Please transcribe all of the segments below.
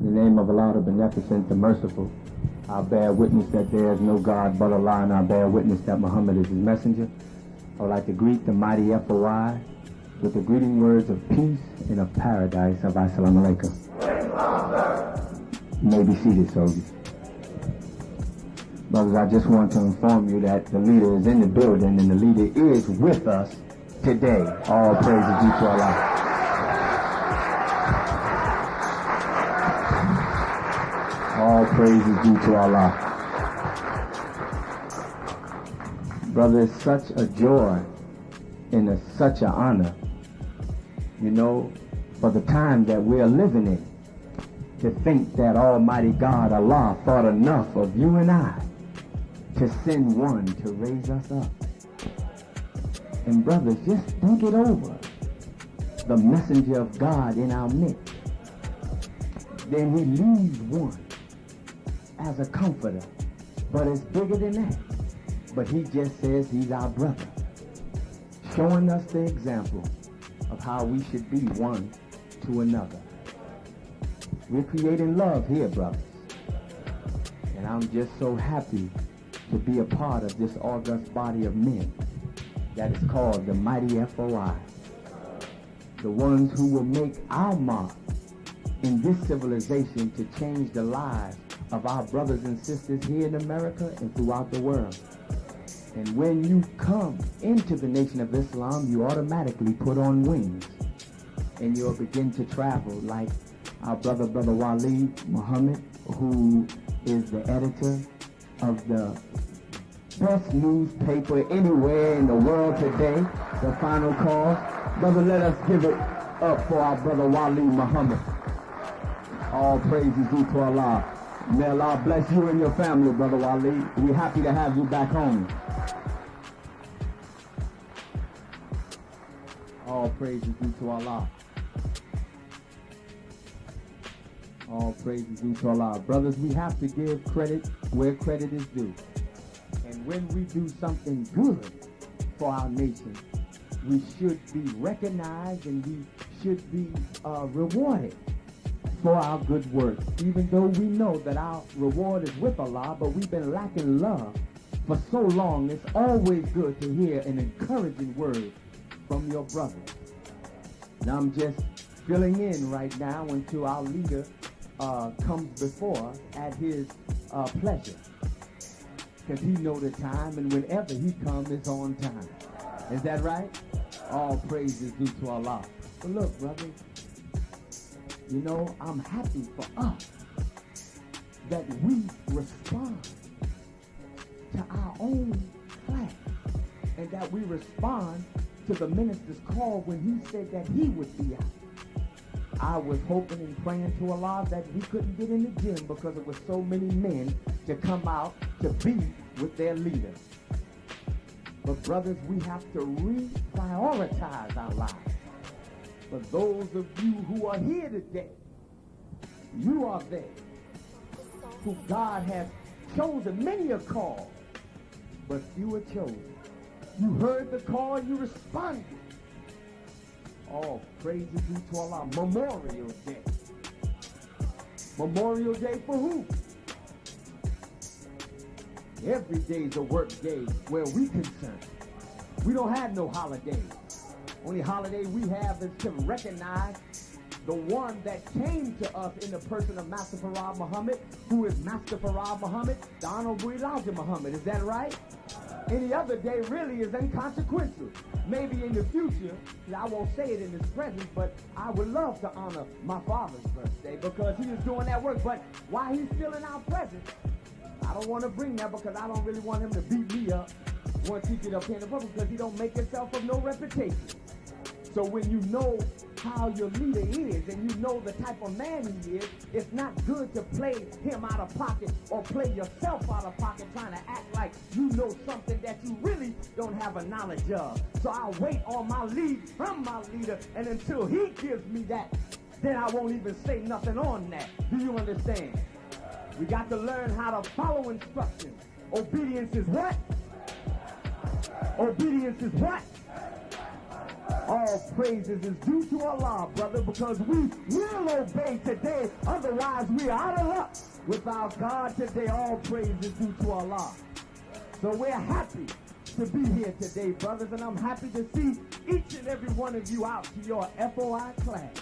In the name of Allah, the Beneficent, the Merciful, I bear witness that there is no God but Allah, and I bear witness that Muhammad is his messenger. I would like to greet the mighty F.O.I with the greeting words of peace and of paradise of Assalamu alaikum. You may be seated, soldiers. Brothers, I just want to inform you that the leader is in the building and the leader is with us today. All praises due to Allah. All praises due to Allah. Brother, it's such a joy and such an honor, for the time that we're living in, to think that Almighty God, Allah, thought enough of you and I to send one to raise us up. And brothers, just think it over. The messenger of God in our midst. Then he leaves one as a comforter, but it's bigger than that. But he just says he's our brother, showing us the example of how we should be one to another. We're creating love here, brothers. And I'm just so happy to be a part of this august body of men that is called the mighty F.O.I. The ones who will make our mark in this civilization to change the lives of our brothers and sisters here in America and throughout the world. And when you come into the Nation of Islam, you automatically put on wings and you'll begin to travel like our brother Wali Muhammad, who is the editor of the best newspaper anywhere in the world today, The Final Call. Brother, let us give it up for our brother Wali Muhammad. All praises due to Allah. May Allah bless you and your family, brother Wali. We're happy to have you back home. All praises due to Allah. All praises due to Allah. Brothers, we have to give credit where credit is due. And when we do something good for our nation, we should be recognized and we should be rewarded for our good work. Even though we know that our reward is with Allah, but we've been lacking love for so long, it's always good to hear an encouraging word from your brother. Now I'm just filling in right now until our leader comes before us at his pleasure. Because he know the time, and whenever he comes, it's on time. Is that right? All praises due to Allah. But look, brother, I'm happy for us that we respond to our own class and that we respond to the minister's call when he said that he would be out. I was hoping and praying to Allah that we couldn't get in the gym because there were so many men to come out to be with their leader. But brothers, we have to reprioritize our lives. For those of you who are here today, you are there who God has chosen. Many are called, but few are chosen. You heard the call, you responded. All praises due to Allah. Memorial Day. Memorial Day for who? Every day is a work day where we concerned. We don't have no holidays. Only holiday we have is to recognize the one that came to us in the person of Master Farad Muhammad, who is Master Farad Muhammad, the Honorable Elijah Muhammad. Is that right? Any other day really is inconsequential. Maybe in the future, I won't say it in his presence, but I would love to honor my father's birthday because he is doing that work. But while he's still in our presence, I don't want to bring that because I don't really want him to beat me up once he get up here in the public because he don't make himself of no reputation. So when you know how your leader is and you know the type of man he is, it's not good to play him out of pocket or play yourself out of pocket trying to act like you know something that you really don't have a knowledge of. So I'll wait on my lead from my leader, and until he gives me that, then I won't even say nothing on that. Do you understand? We got to learn how to follow instructions. Obedience is what? Obedience is what? All praises is due to Allah, brother, because we will obey today. Otherwise, we are out of luck. With our God today, all praise is due to Allah. So we're happy to be here today, brothers, and I'm happy to see each and every one of you out to your F.O.I class.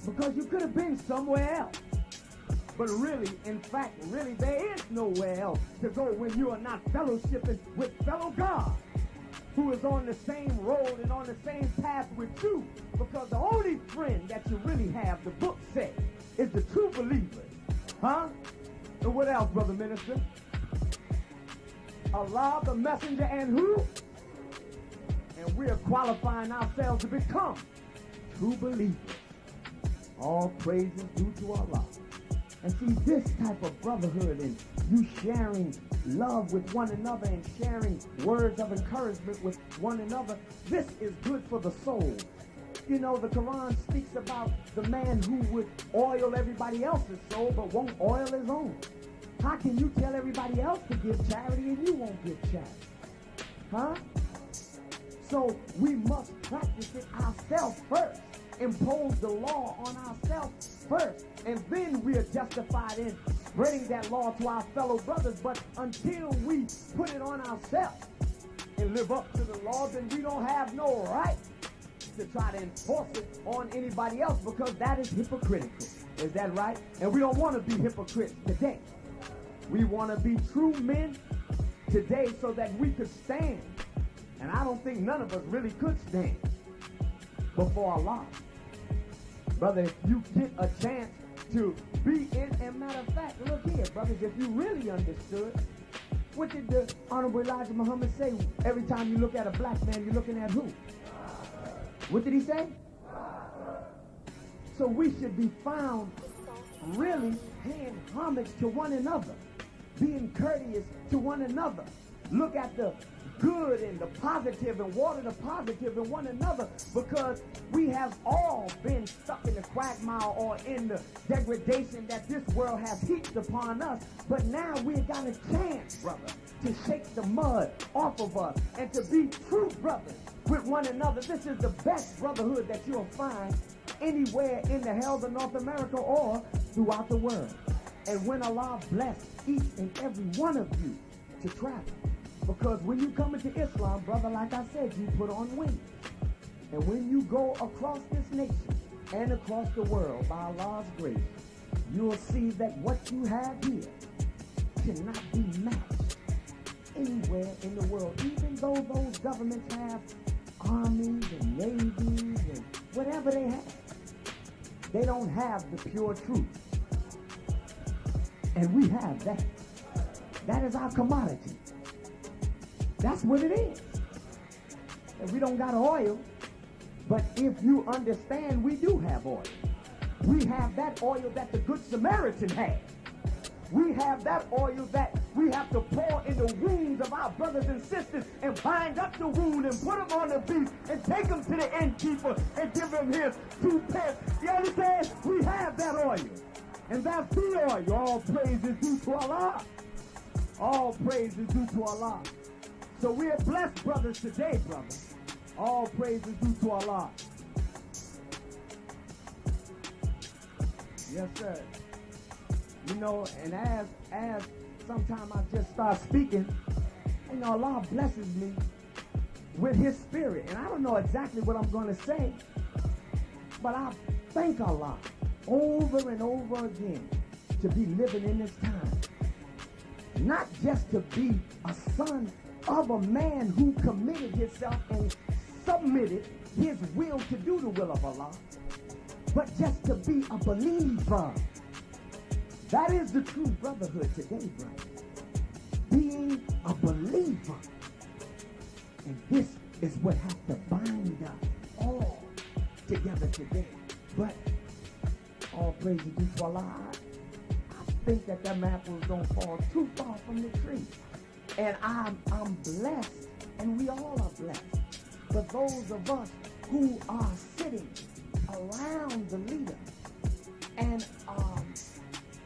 Because you could have been somewhere else. But really, in fact, really, there is nowhere else to go when you are not fellowshipping with fellow God, who is on the same road and on the same path with you. Because the only friend that you really have, the book says, is the true believer. Huh? And what else, brother minister? Allah, the messenger, and who? And we are qualifying ourselves to become true believers. All praises due to Allah. And see, this type of brotherhood and you sharing love with one another and sharing words of encouragement with one another, this is good for the soul. You know, the Quran speaks about the man who would oil everybody else's soul but won't oil his own. How can you tell everybody else to give charity and you won't give charity? Huh? So we must practice it ourselves first. Impose the law on ourselves first. And then we are justified in spreading that law to our fellow brothers. But until we put it on ourselves and live up to the law, then we don't have no right to try to enforce it on anybody else, because that is hypocritical. Is that right? And we don't want to be hypocrites today. We want to be true men today so that we could stand. And I don't think none of us really could stand before Allah. Brother, if you get a chance to be in, and matter of fact, look here, brothers, if you really understood, what did the Honorable Elijah Muhammad say? Every time you look at a black man, you're looking at who? What did he say? So we should be found really paying homage to one another, being courteous to one another. Look at the good and the positive and water the positive in one another, because we have all been stuck in the quagmire or in the degradation that this world has heaped upon us. But now we've got a chance, brother, to shake the mud off of us and to be true brothers with one another. This is the best brotherhood that you'll find anywhere in the hells of North America or throughout the world. And when Allah bless each and every one of you to travel, because when you come into Islam, brother, like I said, you put on wings. And when you go across this nation and across the world by Allah's grace, you'll see that what you have here cannot be matched anywhere in the world. Even though those governments have armies and navies and whatever they have, they don't have the pure truth. And we have that. That is our commodity. That's what it is. And we don't got oil, but if you understand, we do have oil. We have that oil that the Good Samaritan had. We have that oil that we have to pour in the wounds of our brothers and sisters and bind up the wound and put them on the beast and take them to the innkeeper and give him his 2 pence. You understand? We have that oil. And that's the oil. All praise is due to Allah. All praise is due to Allah. So we are blessed brothers today, brothers. All praise is due to Allah. Yes, sir. You know, and as sometimes I just start speaking, you know, Allah blesses me with his spirit. And I don't know exactly what I'm going to say, but I thank Allah over and over again to be living in this time. Not just to be a son of a man who committed himself and submitted his will to do the will of Allah, but just to be a believer. That is the true brotherhood today, brother. Being a believer. And this is what has to bind us all together today. But all praise is due to Allah. I think that apple was going to fall too far from the tree. And I'm blessed, and we all are blessed. But those of us who are sitting around the leader, and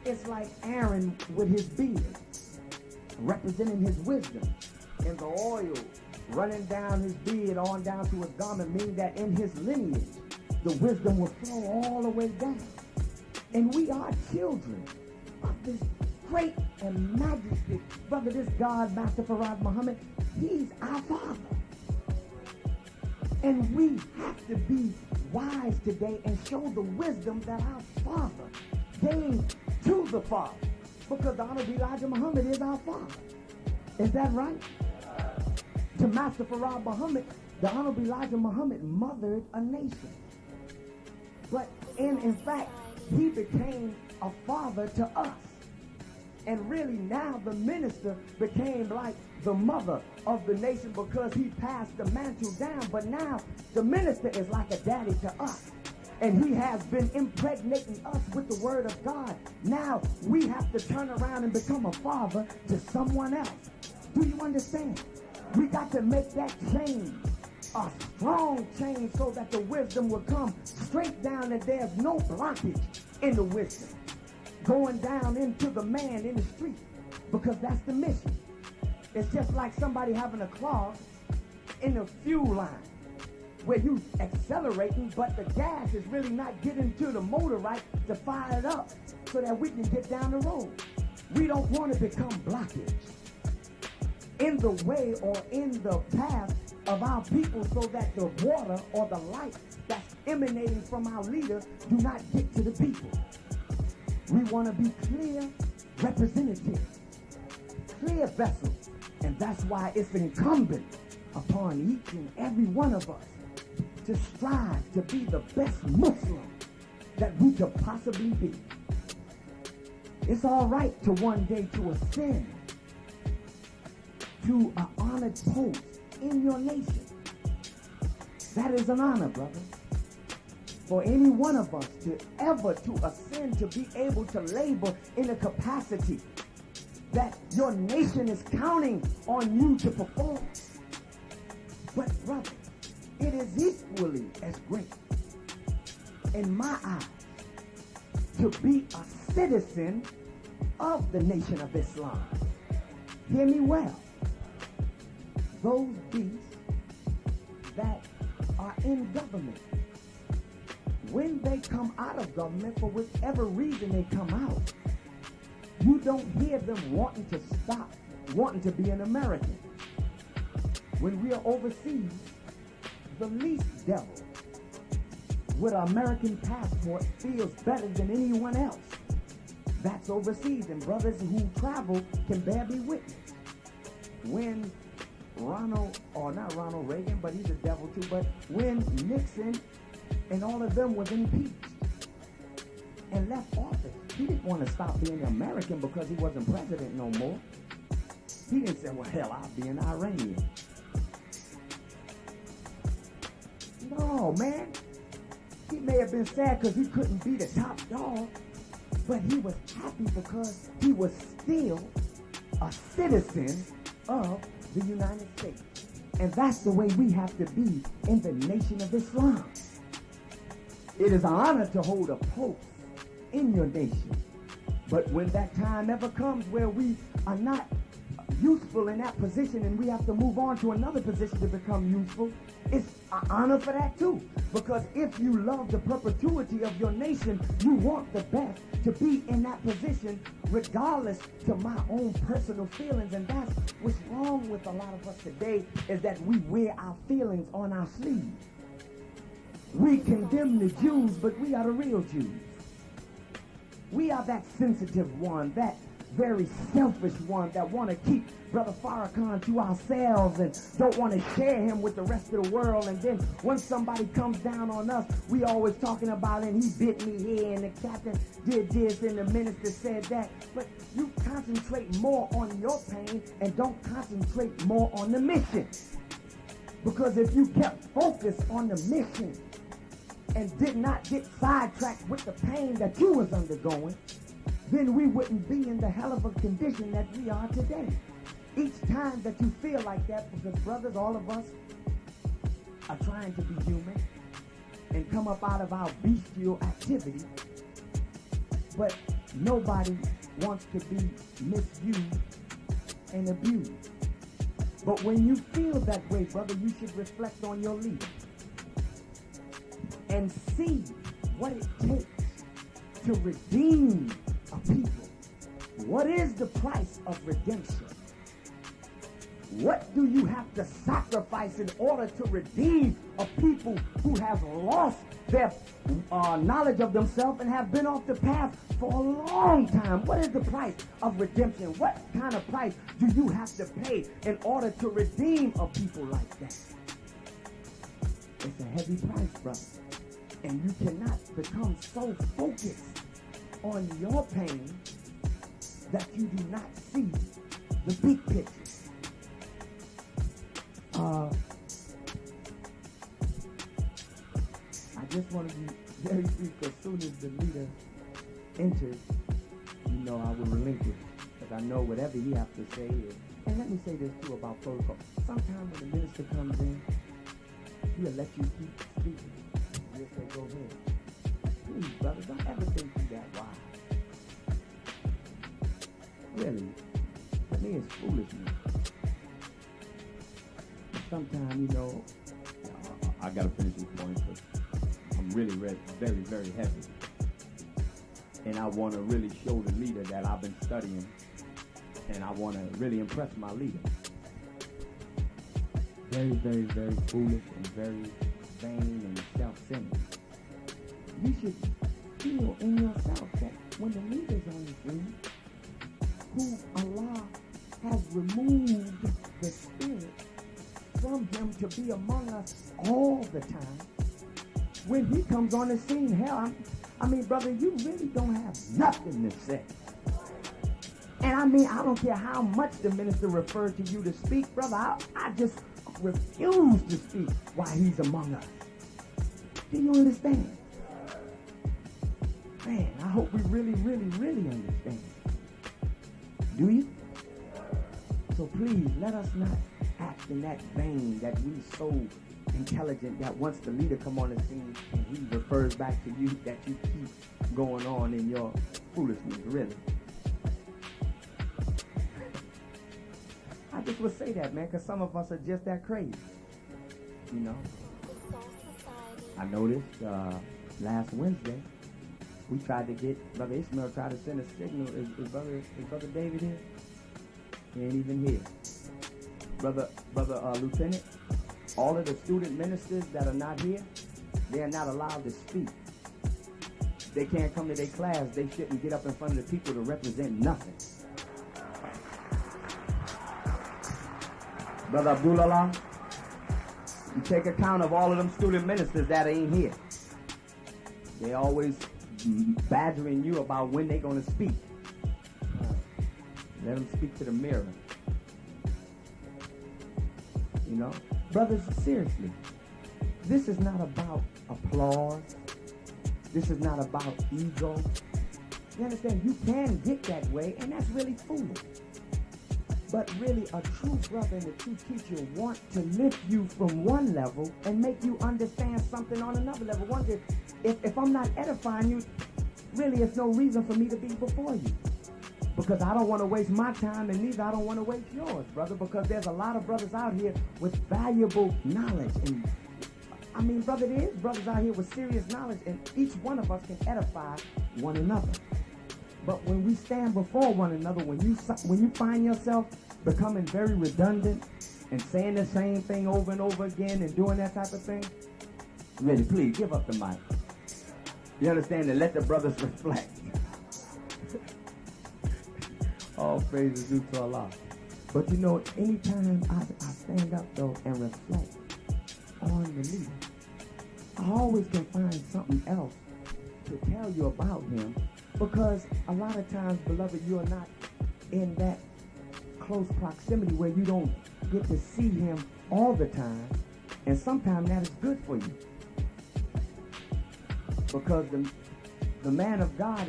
it's like Aaron with his beard, representing his wisdom, and the oil running down his beard on down to his garment, meaning that in his lineage, the wisdom will flow all the way down. And we are children of this great and majestic brother, this God, Master Farad Muhammad. He's our Father. And we have to be wise today and show the wisdom that our Father gave to the Father. Because the Honorable Elijah Muhammad is our Father. Is that right? To Master Farad Muhammad, the Honorable Elijah Muhammad mothered a nation. But in fact, he became a father to us. And really now the minister became like the mother of the nation because he passed the mantle down. But now the minister is like a daddy to us. And he has been impregnating us with the word of God. Now we have to turn around and become a father to someone else. Do you understand? We got to make that change, a strong change, so that the wisdom will come straight down and there's no blockage in the wisdom going down into the man in the street, because that's the mission. It's just like somebody having a clog in a fuel line where you accelerating, but the gas is really not getting to the motor right to fire it up so that we can get down the road. We don't want to become blockage in the way or in the path of our people so that the water or the light that's emanating from our leader do not get to the people. We want to be clear representatives, clear vessels, and that's why it's incumbent upon each and every one of us to strive to be the best Muslim that we could possibly be. It's all right to one day to ascend to an honored post in your nation. That is an honor, brother. For any one of us to ever to ascend, to be able to labor in a capacity that your nation is counting on you to perform. But brother, it is equally as great in my eyes to be a citizen of the Nation of Islam. Hear me well. Those beasts that are in government, when they come out of government, for whichever reason they come out, you don't hear them wanting to stop, wanting to be an American. When we are overseas, the least devil with an American passport feels better than anyone else. That's overseas, and brothers who travel can bear me witness. When not Ronald Reagan, but he's a devil too, but when Nixon and all of them was impeached and left office, he didn't want to stop being American because he wasn't president no more. He didn't say, well, hell, I'll be an Iranian. No, man. He may have been sad because he couldn't be the top dog, but he was happy because he was still a citizen of the United States. And that's the way we have to be in the Nation of Islam. It is an honor to hold a post in your nation. But when that time ever comes where we are not useful in that position and we have to move on to another position to become useful, it's an honor for that too. Because if you love the perpetuity of your nation, you want the best to be in that position regardless to my own personal feelings. And that's what's wrong with a lot of us today, is that we wear our feelings on our sleeve. We condemn the Jews, but we are the real Jews. We are that sensitive one, that very selfish one that want to keep Brother Farrakhan to ourselves and don't want to share him with the rest of the world. And then when somebody comes down on us, we always talking about, and he bit me here, and the captain did this, and the minister said that. But you concentrate more on your pain and don't concentrate more on the mission. Because if you kept focused on the mission and did not get sidetracked with the pain that you was undergoing, then we wouldn't be in the hell of a condition that we are today. Each time that you feel like that, because brothers, all of us are trying to be human and come up out of our bestial activity, but nobody wants to be misused and abused. But when you feel that way, brother, you should reflect on your leader and see what it takes to redeem a people. What is the price of redemption? What do you have to sacrifice in order to redeem a people who have lost their knowledge of themselves and have been off the path for a long time? What is the price of redemption? What kind of price do you have to pay in order to redeem a people like that? It's a heavy price, brother. And you cannot become so focused on your pain that you do not see the big picture. I just want to be very brief. As soon as the leader enters, you know I will relinquish, because I know whatever he has to say is. And let me say this too about protocol. Sometimes when the minister comes in, he'll let you keep speaking. He'll say, go ahead. Please, brother, don't ever think you that wise. Really, to me it's foolishness. Sometimes, you know, I gotta finish this point, but I'm really very, very heavy. And I want to really show the leader that I've been studying, and I want to really impress my leader. Very, very, very foolish and very vain and self-centered. You should feel in yourself that when the leader's on the scene, who Allah has removed the spirit from him to be among us all the time, when he comes on the scene, hell, I mean, brother, you really don't have nothing to say. And I mean, I don't care how much the minister referred to you to speak, brother, I just refuse to speak while he's among us. Do you understand? Man, I hope we really, really, really understand. Do you? So please, let us not act in that vein that we so intelligent that once the leader come on the scene and he refers back to you, that you keep going on in your foolishness, really. I just would say that, man, because some of us are just that crazy, you know. I noticed last Wednesday, we tried to get, Brother Ishmael tried to send a signal. Is Brother David here? He ain't even here. Brother Lieutenant, all of the student ministers that are not here, they are not allowed to speak. They can't come to their class. They shouldn't get up in front of the people to represent nothing. Brother Abdullah, you take account of all of them student ministers that ain't here. They always badgering you about when they going to speak. Let them speak to the mirror. You know? Brothers, seriously, this is not about applause. This is not about ego. You understand? You can get that way, and that's really foolish. But really, a true brother and a true teacher want to lift you from one level and make you understand something on another level. Wonder if I'm not edifying you, really, it's no reason for me to be before you. Because I don't want to waste my time, and neither I don't want to waste yours, brother, because there's a lot of brothers out here with valuable knowledge. And I mean, brother, there is brothers out here with serious knowledge, and each one of us can edify one another. But when we stand before one another, when you find yourself becoming very redundant and saying the same thing over and over again and doing that type of thing, really, please, give up the mic. You understand? And let the brothers reflect. All praise is due to Allah. But you know, anytime I stand up, though, and reflect on the leader, I always can find something else to tell you about him. Because a lot of times, beloved, you are not in that close proximity where you don't get to see him all the time. And sometimes that is good for you. Because the man of God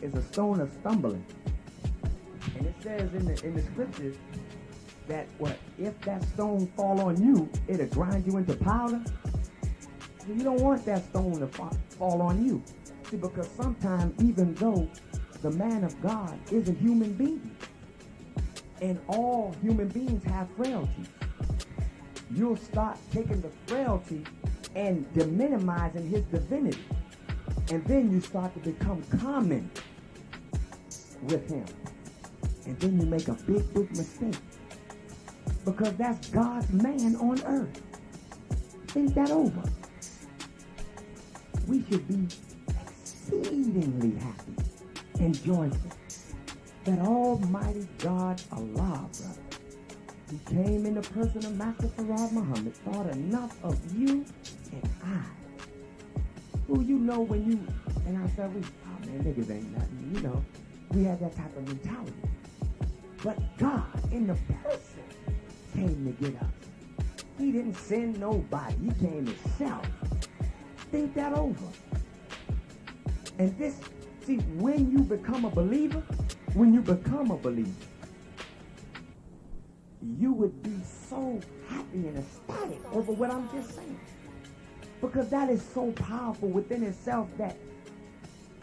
is a stone of stumbling. And it says in the scriptures that if that stone fall on you, it'll grind you into powder. So you don't want that stone to fall on you. See, because sometimes even though the man of God is a human being, And all human beings have frailties. You'll start taking the frailty and minimizing his divinity. And then you start to become common with him. And then you make a big, big mistake. Because that's God's man on earth. Think that over. We should be exceedingly happy and joyful that Almighty God, Allah, brother, He came in the person of Master Farad Muhammad, thought enough of you and I. Who you know when you, and I said, oh man, niggas ain't nothing, you know. We had that type of mentality. But God, in the person, came to get us. He didn't send nobody. He came himself. Think that over. And this, see, when you become a believer, you would be so happy and ecstatic over what I'm just saying. Because that is so powerful within itself that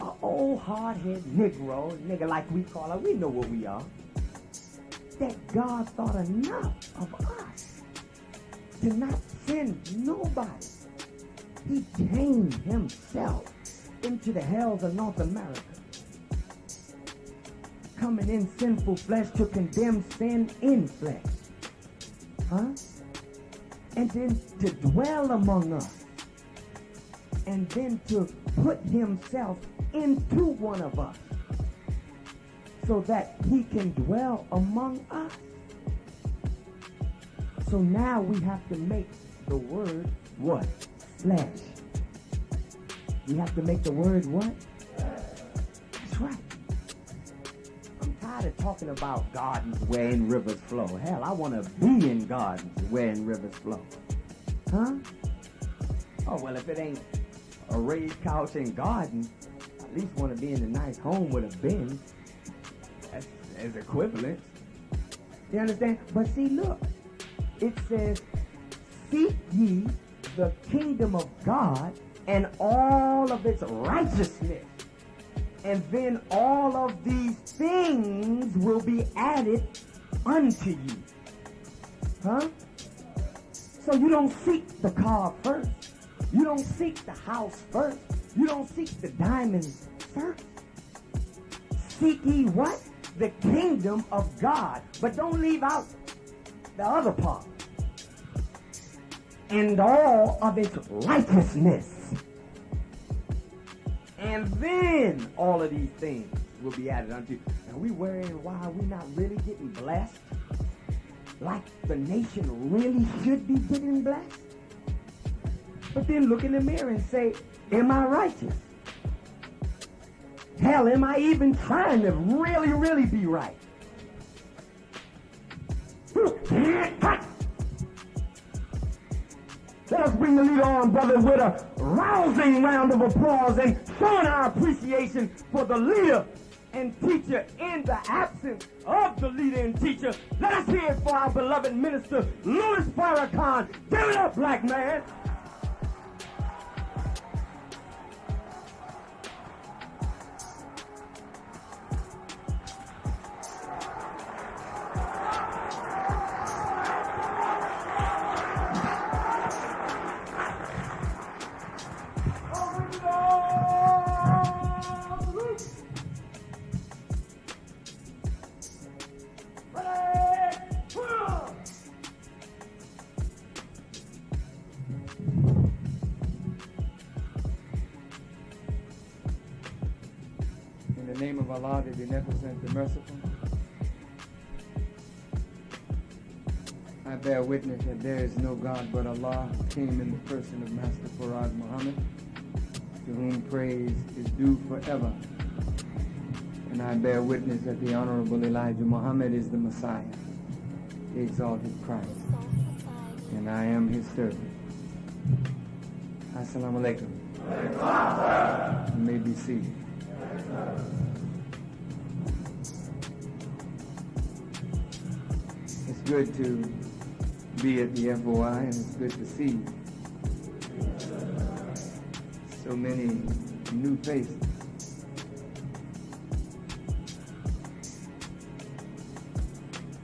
an old hard-headed nigga like we call her, we know what we are, that God thought enough of us to not send nobody. He came himself into the hells of North America, coming in sinful flesh to condemn sin in flesh. And then to dwell among us. And then to put himself into one of us so that he can dwell among us. So now we have to make the word what? Flesh. We have to make the word what? That's right. I'm tired of talking about gardens wherein rivers flow. Hell, I want to be in gardens wherein rivers flow. Huh? Oh, well, if it ain't a raised couch and garden, I at least want to be in a nice home with a bin. That's equivalent. You understand? But see, look. It says, seek ye the kingdom of God and all of its righteousness. And then all of these things will be added unto you. Huh? So you don't seek the car first. You don't seek the house first. You don't seek the diamonds first. Seek ye what? The kingdom of God. But don't leave out the other part. And all of its righteousness. And then all of these things will be added unto you. And we worrying why we not really getting blessed? Like the nation really should be getting blessed? But then look in the mirror and say, am I righteous? Hell, am I even trying to really, really be right? Let us bring the leader on, brother, with a rousing round of applause and showing our appreciation for the leader and teacher in the absence of the leader and teacher. Let us hear it for our beloved minister, Louis Farrakhan. Give it up, black man. In the name of Allah, the Beneficent, the Merciful, I bear witness that there is no God but Allah, who came in the person of Master Farad Muhammad, to whom praise is due forever. And I bear witness that the Honorable Elijah Muhammad is the Messiah, the exalted Christ, and I am his servant. Assalamu alaikum. You may be seated. It's good to be at the F.O.I. and it's good to see so many new faces.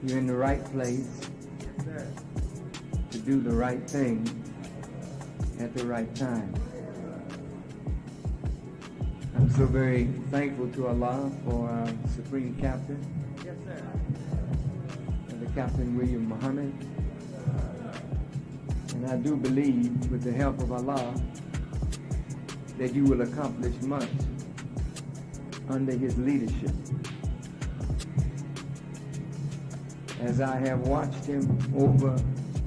You're in the right place to do the right thing at the right time. I'm so very thankful to Allah for our Supreme Captain, the Captain William Muhammad. And I do believe, with the help of Allah, that you will accomplish much under his leadership. As I have watched him over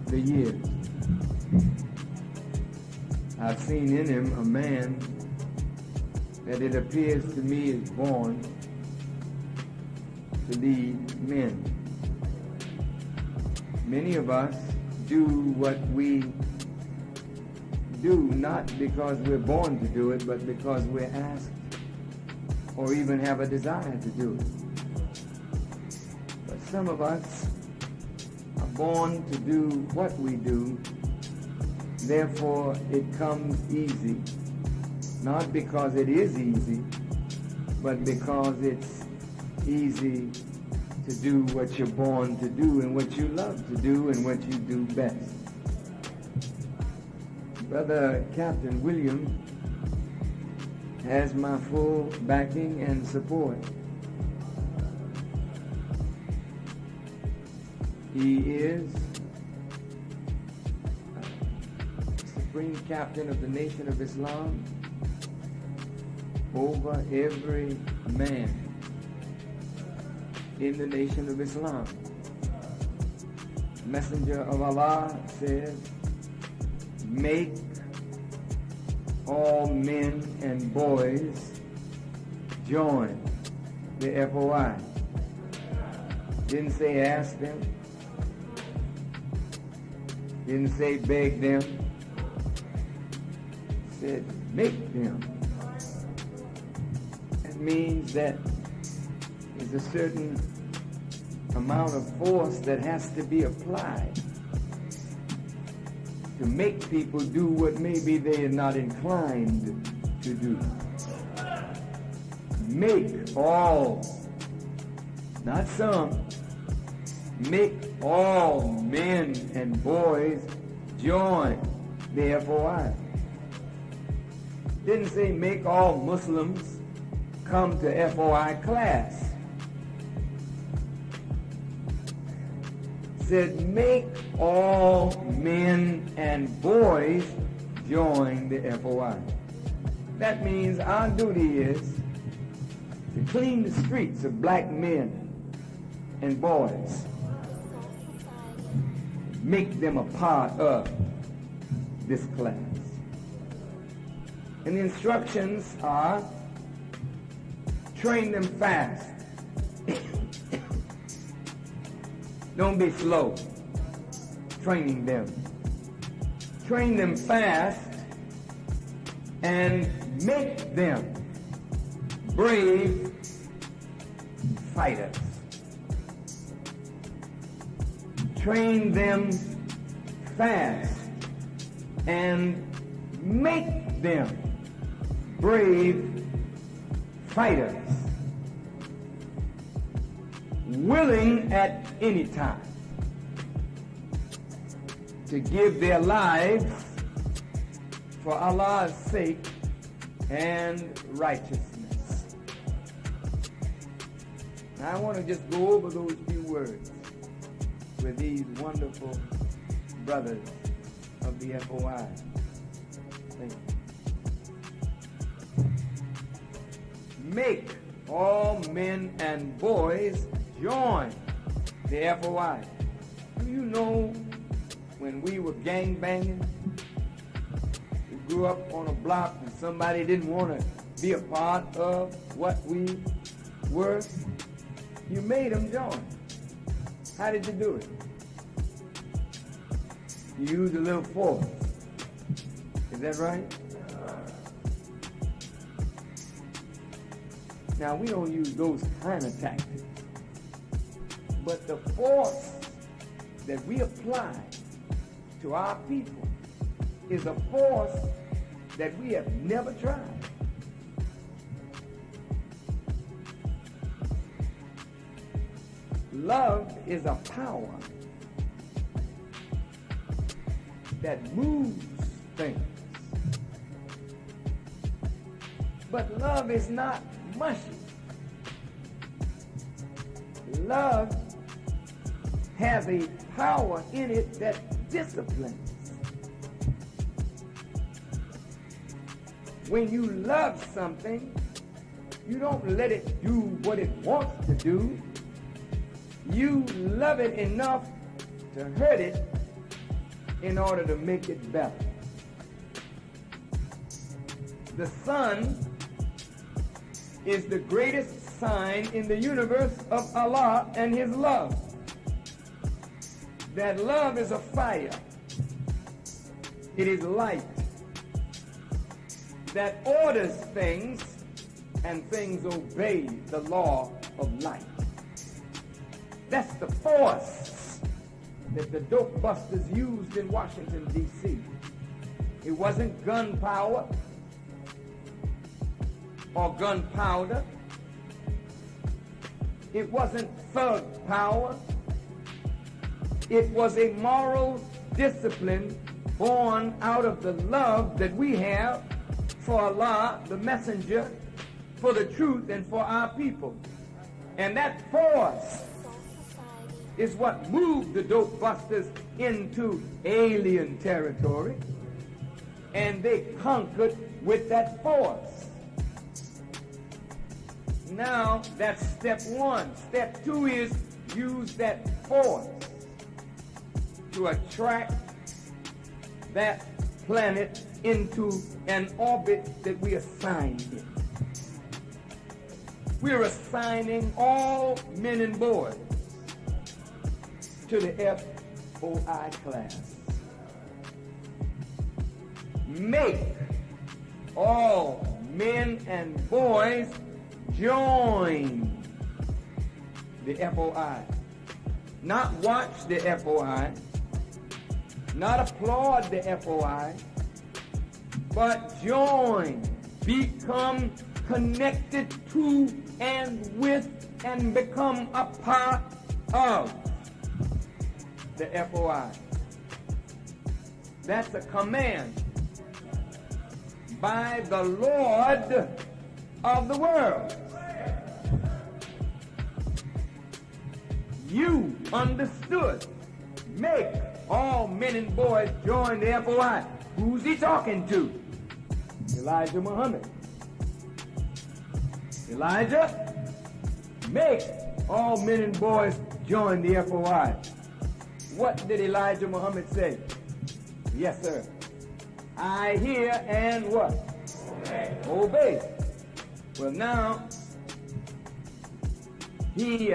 the years, I've seen in him a man that it appears to me is born to lead men. Many of us do what we do not because we're born to do it, but because we're asked or even have a desire to do it. But some of us are born to do what we do, therefore it comes easy. Not because it is easy, but because it's easy to do what you're born to do and what you love to do and what you do best. Brother Captain William has my full backing and support. He is Supreme Captain of the Nation of Islam over every man in the Nation of Islam. Messenger of Allah says, make all men and boys join the F.O.I. Didn't say ask them. Didn't say beg them. Said make them. That means that there's a certain amount of force that has to be applied to make people do what maybe they are not inclined to do. Make all, not some, make all men and boys join the F.O.I. Didn't say make all Muslims come to F.O.I. class. Said make all men and boys join the F.O.I. That means our duty is to clean the streets of black men and boys. Make them a part of this class. And the instructions are train them fast. Don't be slow training them. Train them fast and make them brave fighters. Train them fast and make them brave fighters, willing at any time to give their lives for Allah's sake and righteousness. Now I want to just go over those few words with these wonderful brothers of the F.O.I. Thank you. Make all men and boys join the F.O.I. Do you know when we were gang banging, we grew up on a block and somebody didn't want to be a part of what we were? You made them join. How did you do it? You used a little force. Is that right? Now, we don't use those kind of tactics. But the force that we apply to our people is a force that we have never tried. love is a power that moves things. But love is not mushy. Love has a power in it that disciplines. When you love something, you don't let it do what it wants to do. You love it enough to hurt it in order to make it better. The sun is the greatest sign in the universe of Allah and His love. That love is a fire. It is light that orders things, and things obey the law of light. That's the force that the dope busters used in Washington, D.C. It wasn't gunpowder or gunpowder. It wasn't thug power. It was a moral discipline born out of the love that we have for Allah, the messenger, for the truth, and for our people. And that force is what moved the dope busters into alien territory, and they conquered with that force. Now, that's step one. Step two is use that force to attract that planet into an orbit that we assigned it. We're assigning all men and boys to the F.O.I class. Make all men and boys join the F.O.I. Not watch the F.O.I., not applaud the F.O.I., but join, become connected to and with and become a part of the F.O.I. That's a command by the Lord of the world. You understood. Make all men and boys join the F.O.I. Who's he talking to? Elijah Muhammad. Elijah, make all men and boys join the F.O.I. What did Elijah Muhammad say? Yes, sir. I hear and what? Obey. Well, now, he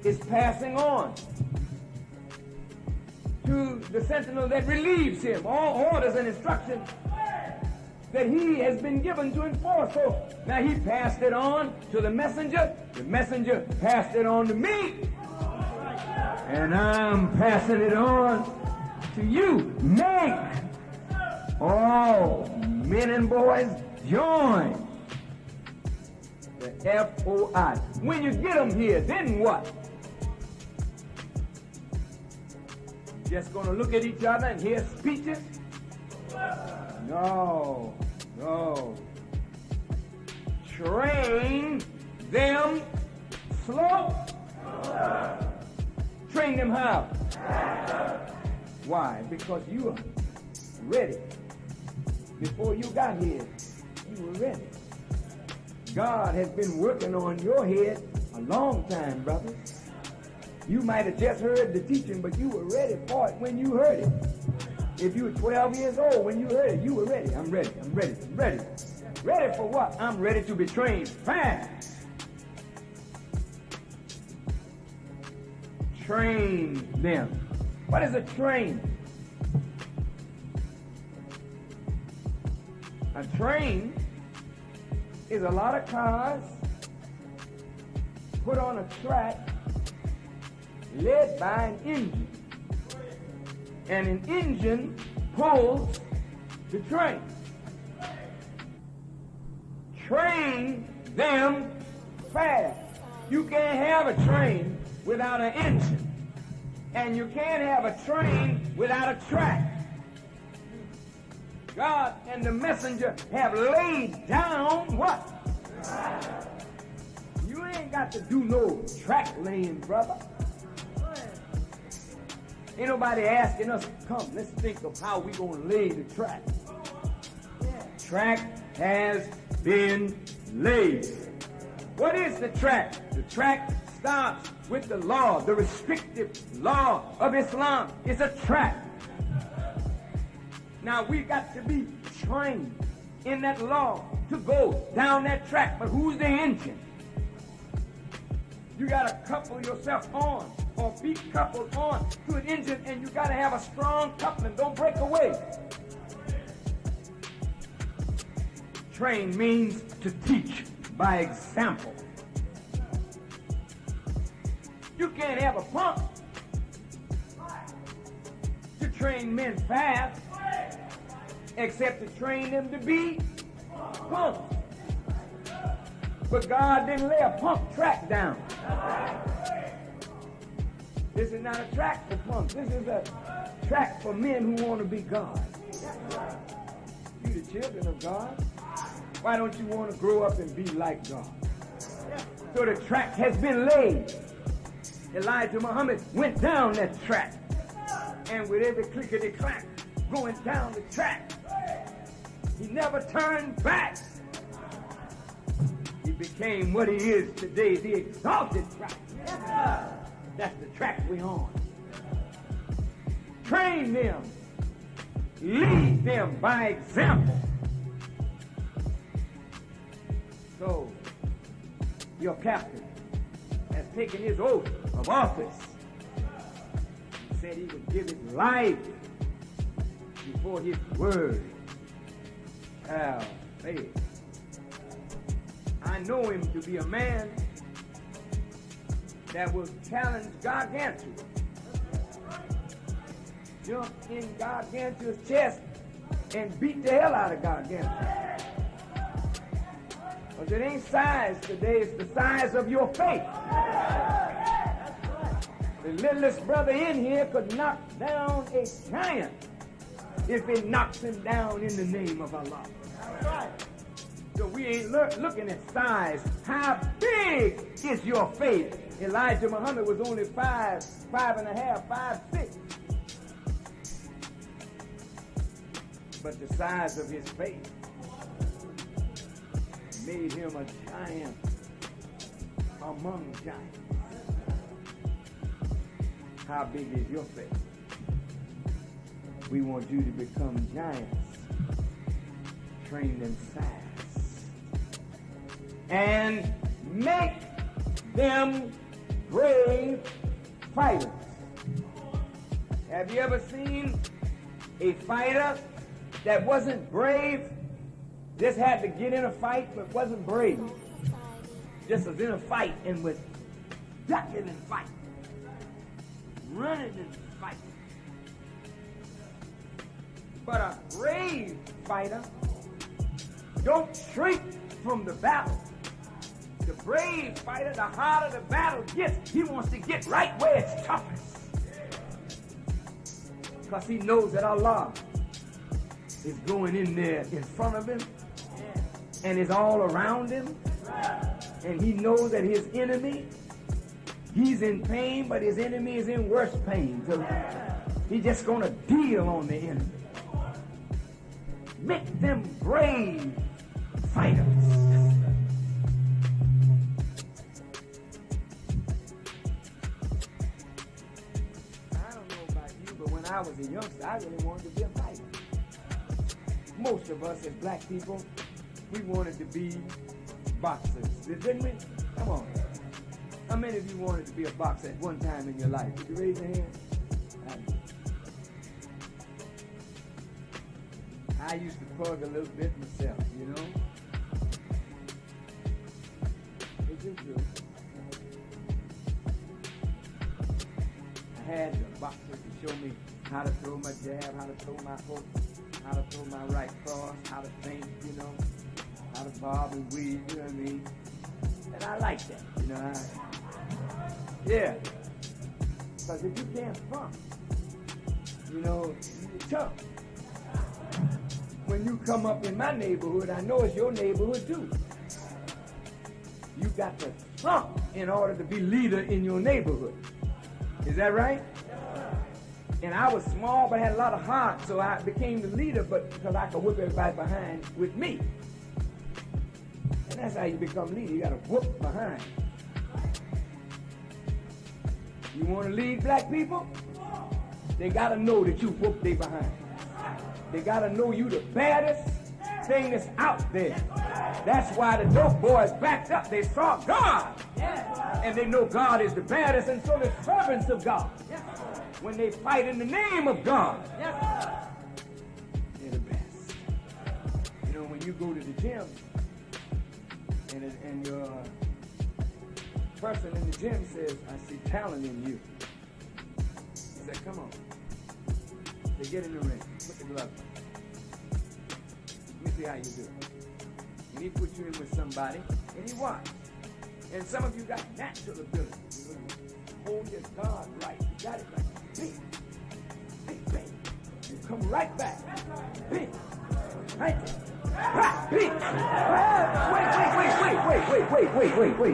is passing on to the sentinel that relieves him all orders and instructions that he has been given to enforce. So now he passed it on to the messenger passed it on to me, and I'm passing it on to you. Make all men and boys join the F.O.I. When you get them here, then what? Just gonna look at each other and hear speeches? No. Train them slow. Train them how? Why? Because you are ready. Before you got here, you were ready. God has been working on your head a long time, brother. You might have just heard the teaching, but you were ready for it when you heard it. If you were 12 years old when you heard it, you were ready. I'm ready. Ready for what? I'm ready to be trained fast. Train them. What is a train? A train is a lot of cars put on a track led by an engine. And an engine pulls the train. Train them fast. You can't have a train without an engine. And you can't have a train without a track. God and the messenger have laid down what? You ain't got to do no track laying, brother. Ain't nobody asking us, come, let's think of how we gonna lay the track. Track has been laid. What is the track? The track starts with the law, the restrictive law of Islam. It's a track. Now we got to be trained in that law to go down that track. But who's the engine? You got to couple yourself on or be coupled on to an engine, and you got to have a strong coupling. Don't break away. Train means to teach by example. You can't have a pump to train men fast, except to train them to be pumps. But God didn't lay a pump track down. This is not a track for pumps. This is a track for men who want to be God. You the children of God. Why don't you want to grow up and be like God? So the track has been laid. Elijah Muhammad went down that track. And with every clickety-clack going down the track, he never turned back. He became what he is today, the exalted track. That's the track we're on. Train them. Lead them by example. So, your captain has taken his oath of office. He said he would give his life before his word shall fail. I know him to be a man that will challenge Gargantua. Jump in Gargantua's chest and beat the hell out of Gargantua. Because it ain't size today, it's the size of your faith. The littlest brother in here could knock down a giant if it knocks him down in the name of Allah. So we ain't looking at size. How big is your faith? Elijah Muhammad was only 5'5", 5'6". But the size of his faith made him a giant among giants. How big is your faith? We want you to become giants. Train them fast. And make them brave fighters. Have you ever seen a fighter that wasn't brave? Just had to get in a fight but wasn't brave. Just was in a fight and was ducking and fighting. Running and fighting. But a brave fighter don't shrink from the battle. The brave fighter, the harder the battle gets, he wants to get right where it's toughest. Because he knows that Allah is going in there in front of him and is all around him. And he knows that his enemy, he's in pain, but his enemy is in worse pain. So he's just going to deal on the enemy. Make them brave fighters. I don't know about you, but when I was a youngster, I really wanted to be a fighter. Most of us as black people, we wanted to be boxers, didn't we? Come on. How many of you wanted to be a boxer at one time in your life? Could you raise your hand? I used to plug a little bit myself, you know? It's just true. I had the boxer to show me how to throw my jab, how to throw my hook, how to throw my right cross, how to feint, you know, how to bob and weave, you know what I mean? And I like that, you know? Yeah. Because if you can't funk, you know, you chump. When you come up in my neighborhood, I know it's your neighborhood too. You got to funk in order to be leader in your neighborhood. Is that right? And I was small, but I had a lot of heart, so I became the leader, but because I could whip everybody behind with me. And that's how you become leader. You got to whoop behind. You want to lead black people? They got to know that you whoop they behind. They got to know you the baddest thing that's out there. That's why the dope boys backed up. They saw God. And they know God is the baddest, and so the servants of God, when they fight in the name of God, they're the best. You know, when you go to the gym, and your person in the gym says, I see talent in you. He said, come on. They get in the ring. Put the glove on. Let me see how you do it. And he put you in with somebody, and he watch. And some of you got natural ability. You hold your guard right. You got it right. Bing. Bing, bing. You come right back. Bing. Right there. Ah, bing.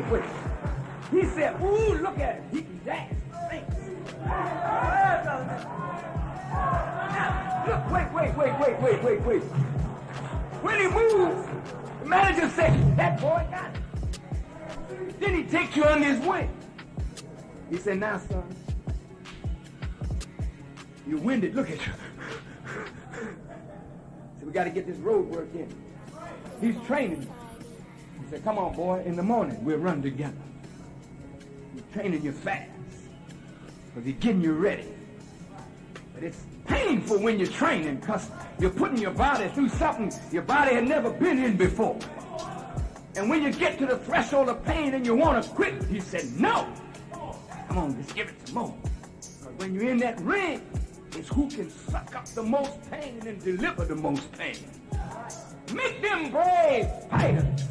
Wait. He said, ooh, look at him. He can dance. Thanks. Look, wait. When he moves, the manager said, that boy got it. Then he takes you under his wing. He said, now, son, you're winded. Look at you. So we got to get this road work in. He's training you. He said, come on, boy, in the morning, we'll run together. He's training you fast because he's getting you ready. But it's painful when you're training because you're putting your body through something your body had never been in before. And when you get to the threshold of pain and you want to quit, he said, no. Come on, just give it some more. Because when you're in that ring, it's who can suck up the most pain and deliver the most pain. Make them brave fighters.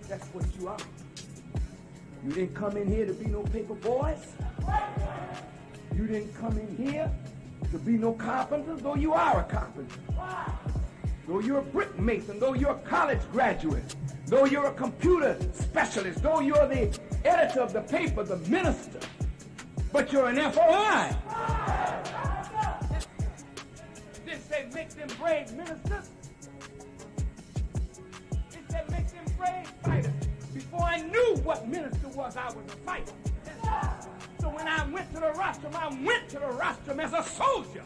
That's what you are. You didn't come in here to be no paper boys. You didn't come in here to be no carpenter, though you are a carpenter. Though you're a brick mason, though you're a college graduate, though you're a computer specialist, though you're the editor of the paper, the minister, but you're an F.O.I. Did say make them brave ministers? It said make them brave fighters. Before I knew what minister was, I was a fighter. So when I went to the rostrum as a soldier.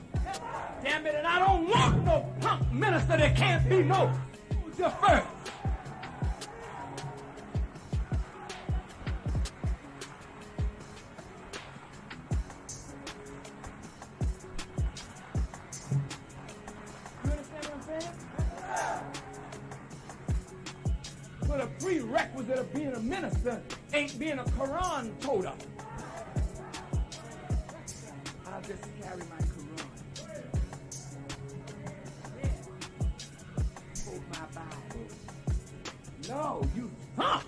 Damn it, and I don't want no punk minister that can't be no soldier first. You understand what I'm saying? So the prerequisite of being a minister ain't being a Quran toter. I'll just carry my Quran. Hold my Bible. No, you thump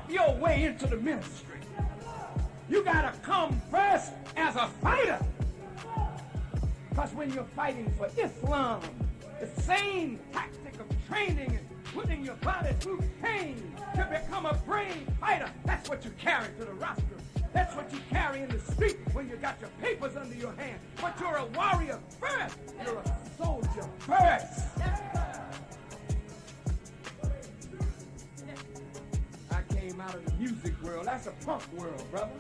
your way into the ministry. You gotta come first as a fighter. Because when you're fighting for Islam, the same tactic of training and putting your body through pain to become a brave fighter, that's what you carry to the rostrum. That's what you carry in the street when you got your papers under your hand. But you're a warrior first. You're a soldier first. I came out of the music world. That's a punk world, brother.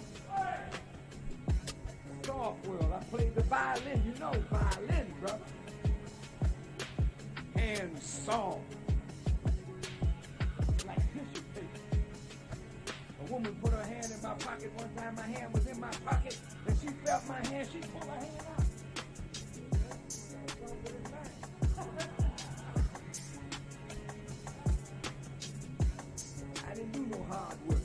Soft world. I played the violin. You know violin, brother. Hand soft. Like tissue paper. A woman put her hand in my pocket one time. My hand was in my pocket. And she felt my hand. She pulled her hand out. I didn't do no hard work.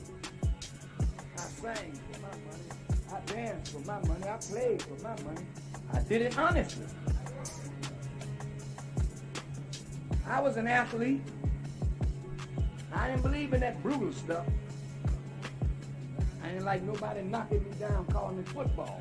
I sang for my money. I danced for my money. I played for my money. I did it honestly. I was an athlete. I didn't believe in that brutal stuff. I I ain't like nobody knocking me down calling me football.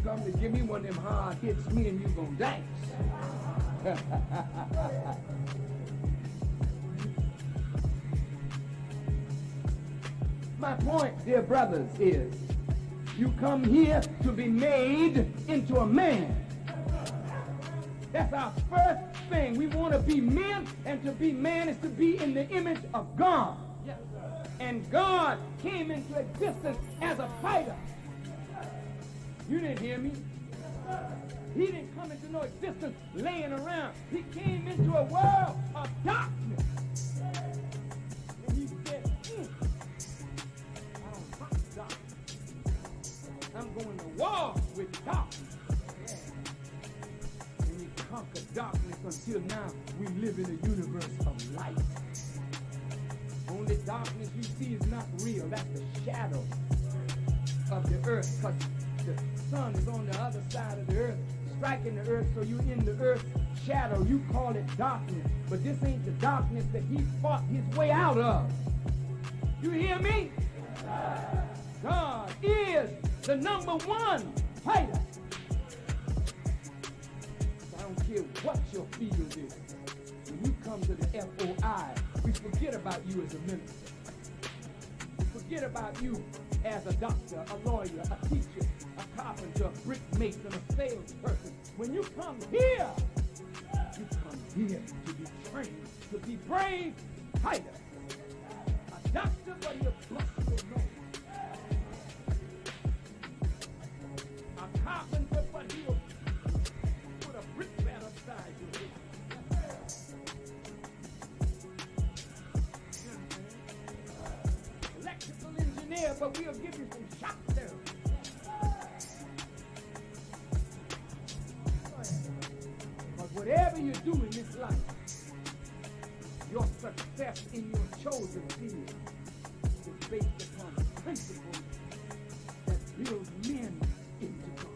Come to give me one of them hard hits, me and you gonna dance. My point, dear brothers, is you come here to be made into a man. That's our first thing. We want to be men, and to be man is to be in the image of God. And God came into existence as a fighter. You didn't hear me. He didn't come into no existence laying around. He came into a world of darkness. And he said, I don't like darkness. I'm going to war with darkness. And he conquered darkness until now we live in a universe of light. Only darkness you see is not real. That's the shadow of the earth, because the sun is on the other side of the earth, striking the earth, so you're in the earth's shadow. You call it darkness, but this ain't the darkness that he fought his way out of. You hear me? God is the number one fighter. I don't care what your field is. When you come to the F.O.I, we forget about you as a minister. We forget about you as a doctor, a lawyer, a teacher, a carpenter, a brick mason, a salesperson. When you come here to be trained to be brave fighters. A doctor, but he'll bust your nose. A carpenter, but he'll put a brick bat upside your head. Electrical engineer, but we'll give you some shock therapy. But whatever you do in this life, your success in your chosen field is based upon principles that build men into God.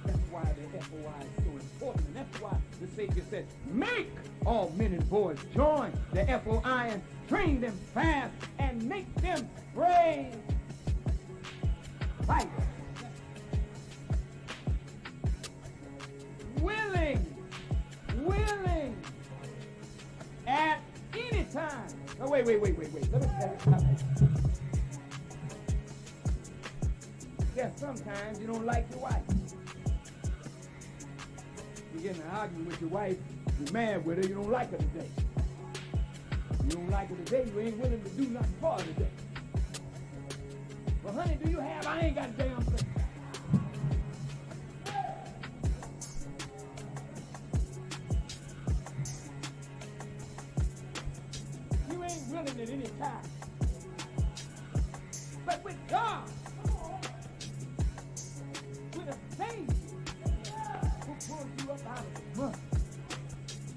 That's why the F.O.I is so important, and that's why the Savior said, make all men and boys join the F.O.I and train them fast and make them brave fighters. Willing at any time. Oh, wait. Let me yeah, sometimes you don't like your wife. You get in an argument with your wife, you're mad with her, you don't like her today. You don't like her today, you ain't willing to do nothing for her today. Well, honey, do you have? I ain't got a damn thing. Willing at any time. But with God, with a Savior who pulled you up out of the mud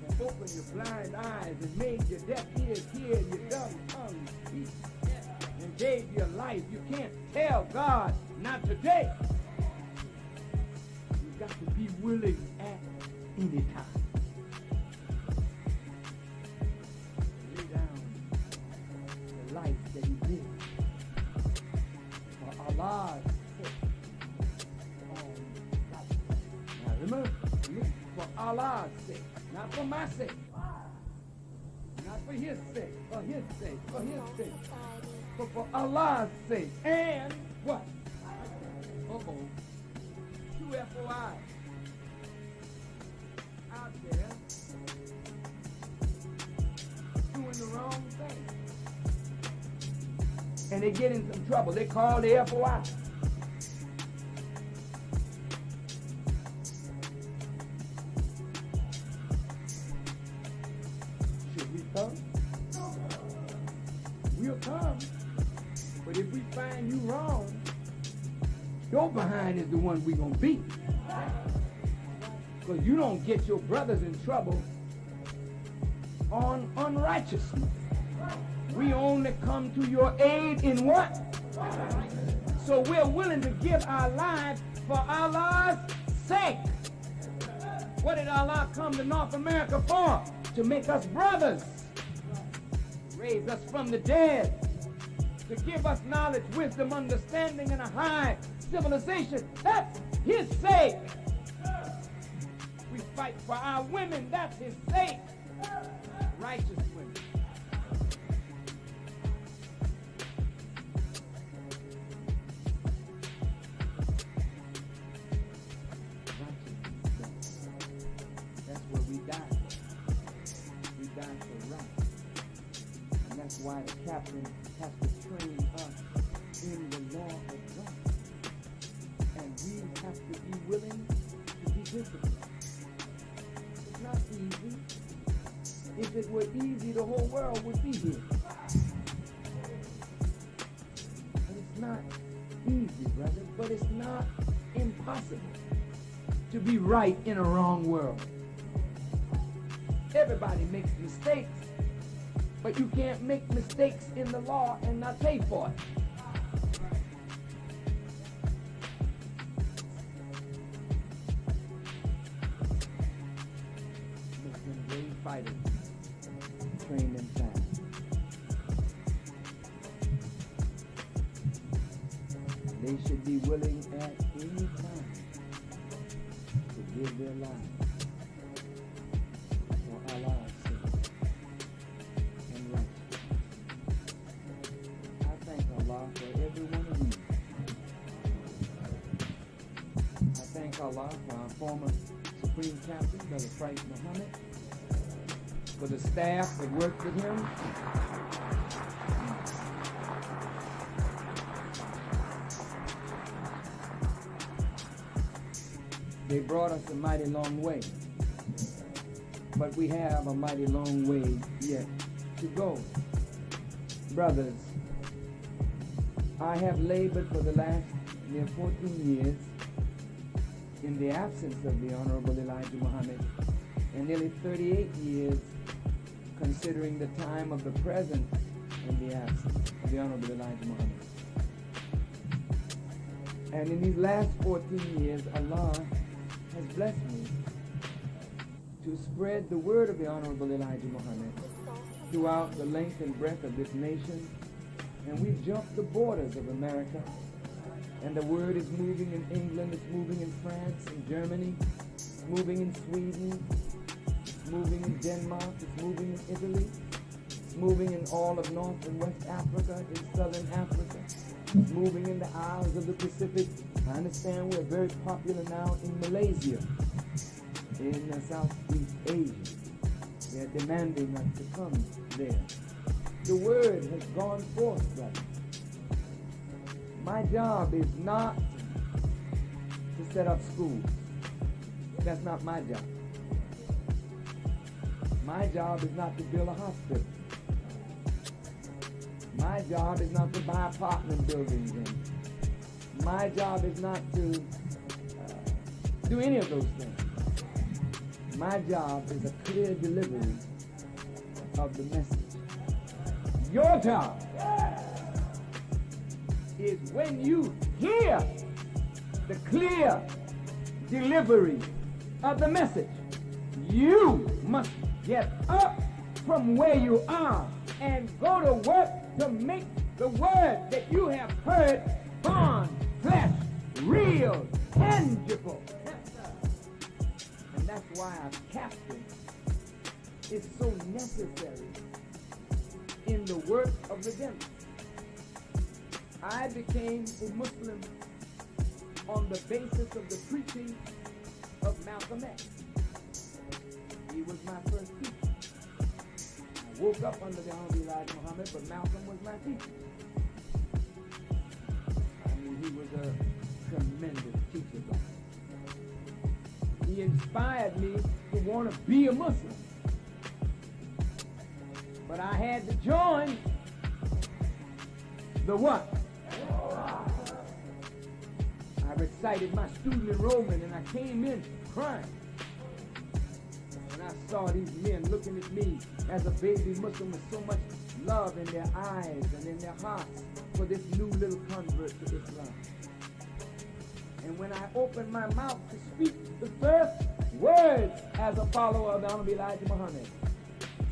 and opened your blind eyes and made your deaf ears hear and your dumb tongue speak and gave you life, you can't tell God, not today. You've got to be willing at any time. Life that he did for Allah's sake. Now remember, for Allah's sake, not for my sake, not for his sake, for his sake, for his sake, but for Allah's sake. And what? Two F.O.I out there doing the wrong thing. And they get in some trouble. They call the F.O.I. Should we come? We'll come. But if we find you wrong, your behind is the one we're going to beat. Because you don't get your brothers in trouble on unrighteousness. We only come to your aid in what? So we're willing to give our lives for Allah's sake. What did Allah come to North America for? To make us brothers. Raise us from the dead. To give us knowledge, wisdom, understanding, and a high civilization. That's his sake. We fight for our women. That's his sake. Righteous women. That's why the captain has to train us in the law of God. And we have to be willing to be disciplined. It's not easy. If it were easy, the whole world would be here. But it's not easy, brother. But it's not impossible to be right in a wrong world. Everybody makes mistakes. But you can't make mistakes in the law and not pay for it. Make them brave fighters. Train them fast. They should be willing at any time to give their lives for Allah's sake. For every one of you. I thank Allah for our former Supreme Captain, Brother Christ Muhammad. for the staff that worked with him. They brought us a mighty long way, but we have a mighty long way yet to go. Brothers, I have labored for the last near 14 years in the absence of the Honorable Elijah Muhammad, and nearly 38 years considering the time of the present in the absence of the Honorable Elijah Muhammad. And in these last 14 years, Allah has blessed me to spread the word of the Honorable Elijah Muhammad throughout the length and breadth of this nation. And we've jumped the borders of America. And the word is moving in England, it's moving in France and Germany, it's moving in Sweden, it's moving in Denmark, it's moving in Italy, it's moving in all of North and West Africa, in Southern Africa, it's moving in the Isles of the Pacific. I understand we're very popular now in Malaysia, in Southeast Asia. They're demanding us to come there. The word has gone forth, brother. My job is not to set up schools. That's not my job. My job is not to build a hospital. My job is not to buy apartment buildings. And my job is not to do any of those things. My job is a clear delivery of the message. Your job is when you hear the clear delivery of the message, you must get up from where you are and go to work to make the word that you have heard born, flesh, real, tangible. And that's why a captain is so necessary in the work of redemption. I became a Muslim on the basis of the preaching of Malcolm X. He was my first teacher. I woke up under the Honorable Elijah Muhammad, but Malcolm was my teacher. I mean, he was a tremendous teacher. He inspired me to want to be a Muslim. But I had to join the what? I recited my student enrollment and I came in crying. And I saw these men looking at me as a baby Muslim with so much love in their eyes and in their hearts for this new little convert to Islam. And when I opened my mouth to speak the first words as a follower of the Honorable Elijah Muhammad,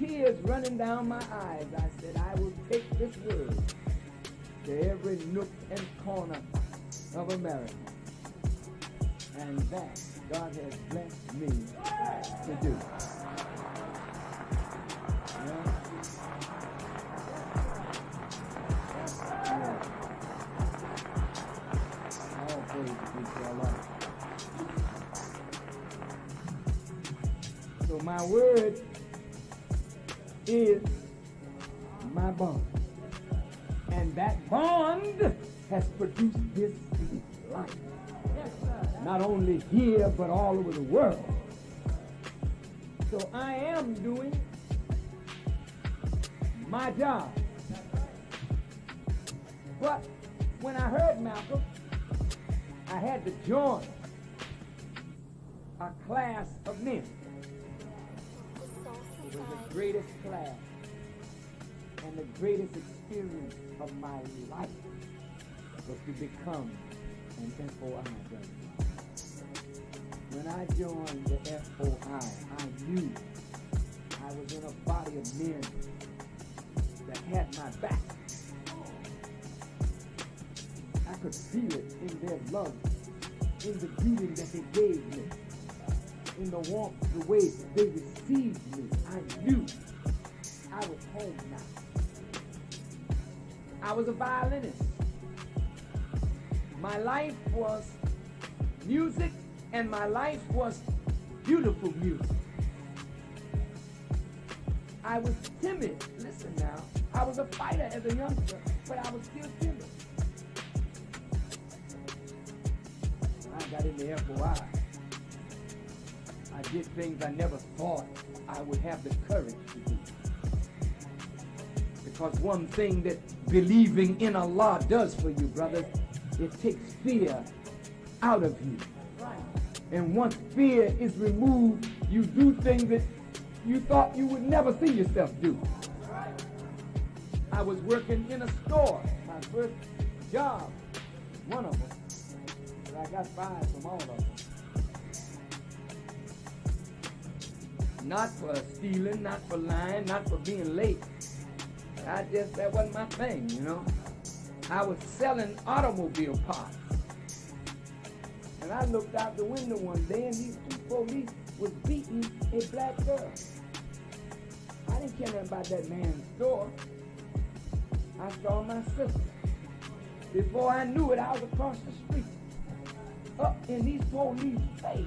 tears running down my eyes, I said, I will take this word to every nook and corner of America. And that God has blessed me to do. Yeah. Yeah. All praise be to Allah. So my word is my bond. And that bond has produced this life. Not only here, but all over the world. So I am doing my job. But when I heard Malcolm, I had to join a class of men. It was the greatest class and the greatest experience of my life was to become an F.O.I. brother. When I joined the F.O.I., I knew I was in a body of men that had my back. I could feel it in their love, in the greeting that they gave me, in the warmth, the way they received me. I knew I was home now. I was a violinist. My life was music, and my life was beautiful music. I was timid. Listen now. I was a fighter as a youngster, but I was still timid. When I got into F.O.I, I did things I never thought I would have the courage to do. Because one thing that believing in Allah does for you, brothers, it takes fear out of you. And once fear is removed, you do things that you thought you would never see yourself do. I was working in a store, my first job, one of them, but I got fired from all of them. Not for stealing, not for lying, not for being late. That wasn't my thing, you know. I was selling automobile parts. And I looked out the window one day and these two police was beating a black girl. I didn't care nothing about that man's store. I saw my sister. Before I knew it, I was across the street, up in these police face,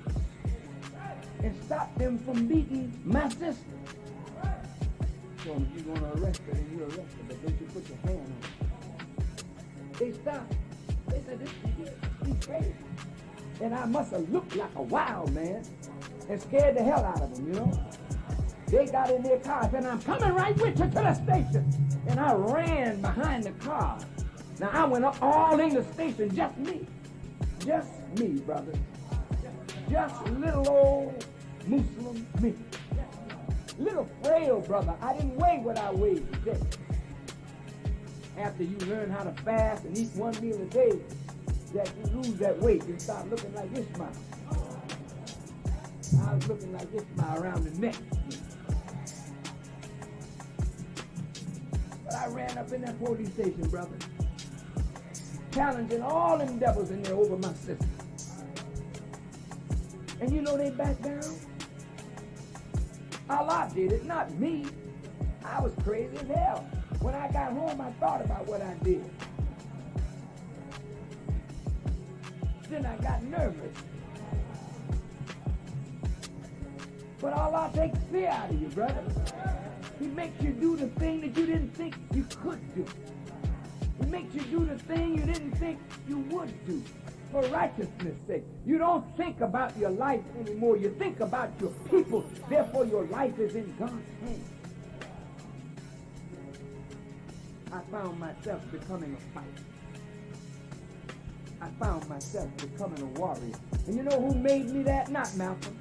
and stopped them from beating my sister. So if you're going to arrest her, then you arrest her, but don't you put your hand on her. They stopped. They said, she's crazy. And I must have looked like a wild man and scared the hell out of them, you know. They got in their car and said, I'm coming right with you to the station. And I ran behind the car. Now I went up all in the station, just me. Just me, brother. Just little old Muslim me. Little frail brother. I didn't weigh what I weighed today. After you learn how to fast and eat one meal a day, that you lose that weight and start looking like Ishmael. I was looking like Ishmael around the neck. But I ran up in that police station, brother, challenging all them devils in there over my sister. And you know they backed down? Allah did it, not me. I was crazy as hell. When I got home, I thought about what I did. Then I got nervous. But Allah takes fear out of you, brother. He makes you do the thing that you didn't think you could do. He makes you do the thing you didn't think you would do. For righteousness' sake. You don't think about your life anymore. You think about your people. Therefore, your life is in God's hands. I found myself becoming a fighter. I found myself becoming a warrior. And you know who made me that? Not Malcolm.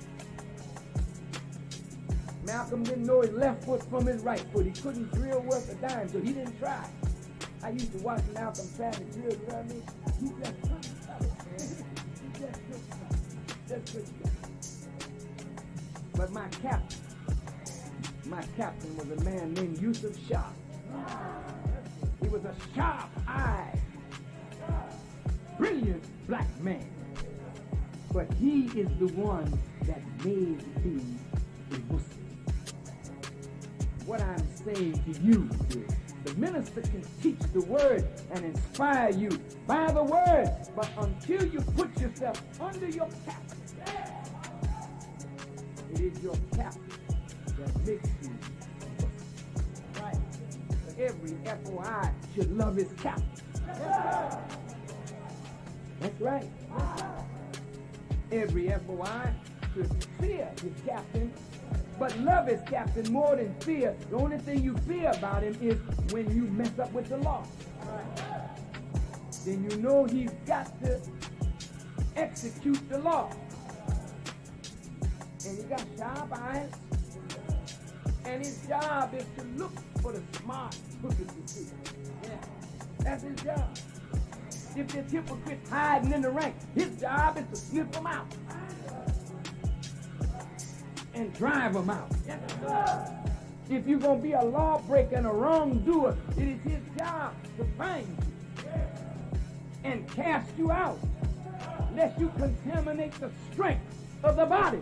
Malcolm didn't know his left foot from his right foot. He couldn't drill worth a dime, so he didn't try. I used to watch Malcolm trying to drill, you know what I mean? He just couldn't stop it, man. He just couldn't. But my captain was a man named Yusuf Shah. He was a sharp-eyed, brilliant black man. But he is the one that made me a Muslim. What I'm saying to you is, the minister can teach the word and inspire you by the word, but until you put yourself under your captain, it is your captain that makes you Muslim. Right? So every F.O.I should love his captain. That's right. Every F.O.I should fear his captain, but love his captain more than fear. The only thing you fear about him is when you mess up with the law. Then you know he's got to execute the law. And he got sharp eyes. And his job is to look for the smart crooked see. Yeah. That's his job. If there's hypocrites hiding in the rank, his job is to sniff them out and drive them out. If you're going to be a lawbreaker and a wrongdoer, it is his job to find you and cast you out, lest you contaminate the strength of the body.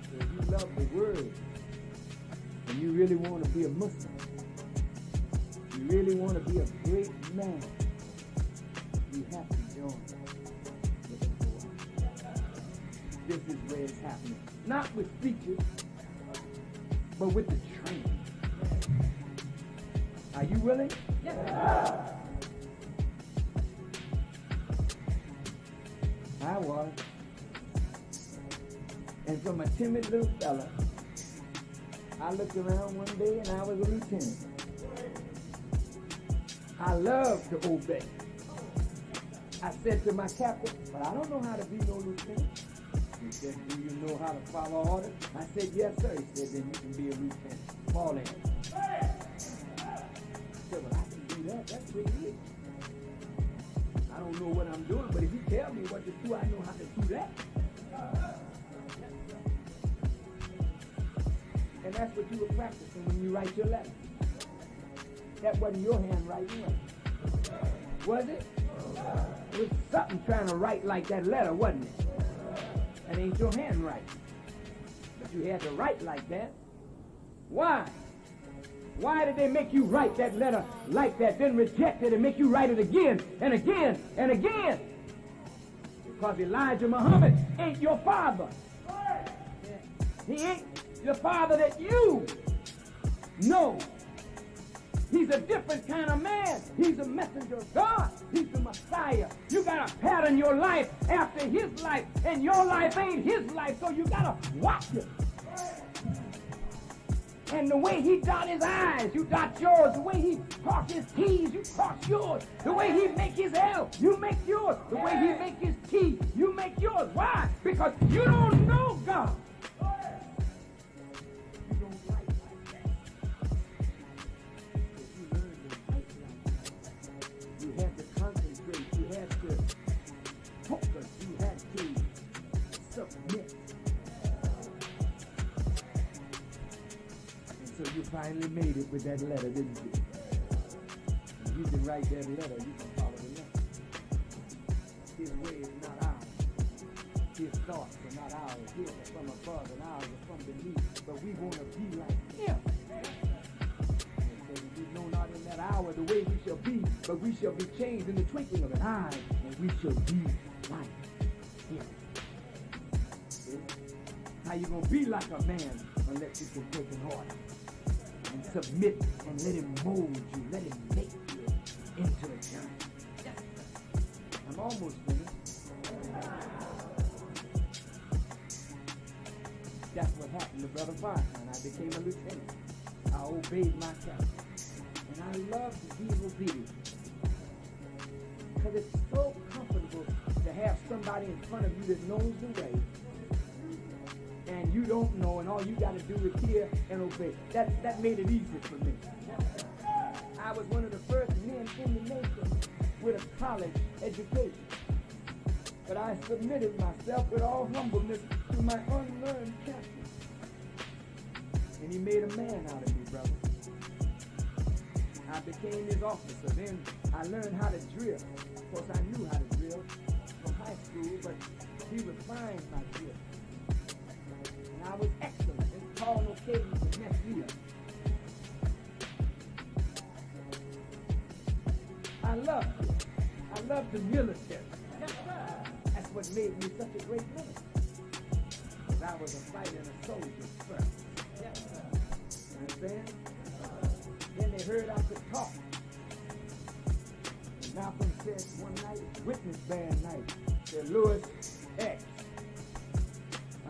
So if you love the word and you really want to be a Muslim, you really want to be a great man, You have to join with F.O.I. This is where it's happening. Not with speeches, but with the training. Are you willing? Yes. I was. And from a timid little fella, I looked around one day and I was a lieutenant. I love to obey. I said to my captain, but I don't know how to be no lieutenant. He said, do you know how to follow orders? I said, yes, sir. He said, then you can be a lieutenant. Fall in. I said, well, I can do that. That's pretty easy. I don't know what I'm doing, but if you tell me what to do, I know how to do that. And that's what you were practicing when you write your letter. That wasn't your handwriting, was it? It was something trying to write like that letter, wasn't it? That ain't your handwriting. But you had to write like that. Why? Why did they make you write that letter like that, then reject it and make you write it again and again and again? Because Elijah Muhammad ain't your father. He ain't your father that you know. He's a different kind of man. He's a messenger of God. He's the Messiah. You got to pattern your life after his life, and your life ain't his life, so you got to watch it. And the way he dot his I's, you dot yours. The way he cross his T's, you cross yours. The way he make his L, you make yours. The way he make his T, you make yours. Why? Because you don't know God. You don't write like that. If you learn to write like that, you had to concentrate. You had to focus. You had to submit. So you finally made it with that letter, didn't you? If you can write that letter, you can follow the letter. His way is not ours. His thoughts are not ours. His are from above and ours are from beneath. But we want to be like him. And so we know not in that hour the way we shall be, but we shall be changed in the twinkling of an eye, and we shall be like him. See? How you going to be like a man unless you can take an order? And submit and let him mold you, let him make you into a giant. I'm almost finished. That's what happened to Brother F.O.I. when I became a lieutenant. I obeyed my captain. And I love being obedient. Because it's so comfortable to have somebody in front of you that knows the way, and you don't know, and all you got to do is hear and obey. That made it easy for me. I was one of the first men in the nation with a college education. But I submitted myself with all humbleness to my unlearned captain. And he made a man out of me, brother. I became his officer. Then I learned how to drill. Of course, I knew how to drill from high school, but he refined my drill. I was excellent and called no occasions to mess me up. I loved it. I loved the military. That's what made me such a great minister. Because I was a fighter and a soldier first. You understand? Then they heard I could talk. And Malcolm said one night, witness band night, said, Louis X.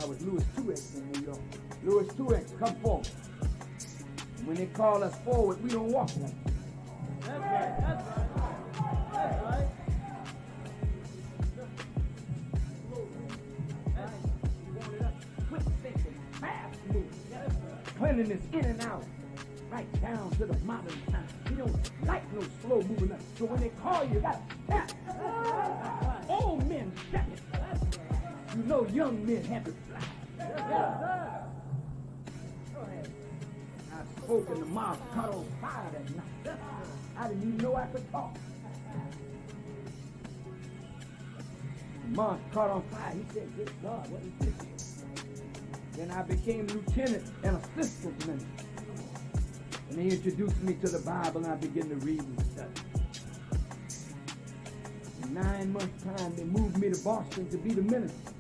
I was Louis 2X in New York. Louis 2X, come forward. And when they call us forward, we don't walk like that. That's right, that's right. That's right. He wanted us quick thinking, fast moving. Cleanliness in and out. Right down to the modern time. We don't like no slow moving. So when they call you, you got to step. Old men step it. You know young men have to fly. Yes, sir. I spoke and the mouth caught on fire that night. I didn't even know I could talk. The mouth caught on fire. He said, good God, what is this? Then I became lieutenant and assistant minister. And they introduced me to the Bible and I began to read and study. And 9 months' time, they moved me to Boston to be the minister.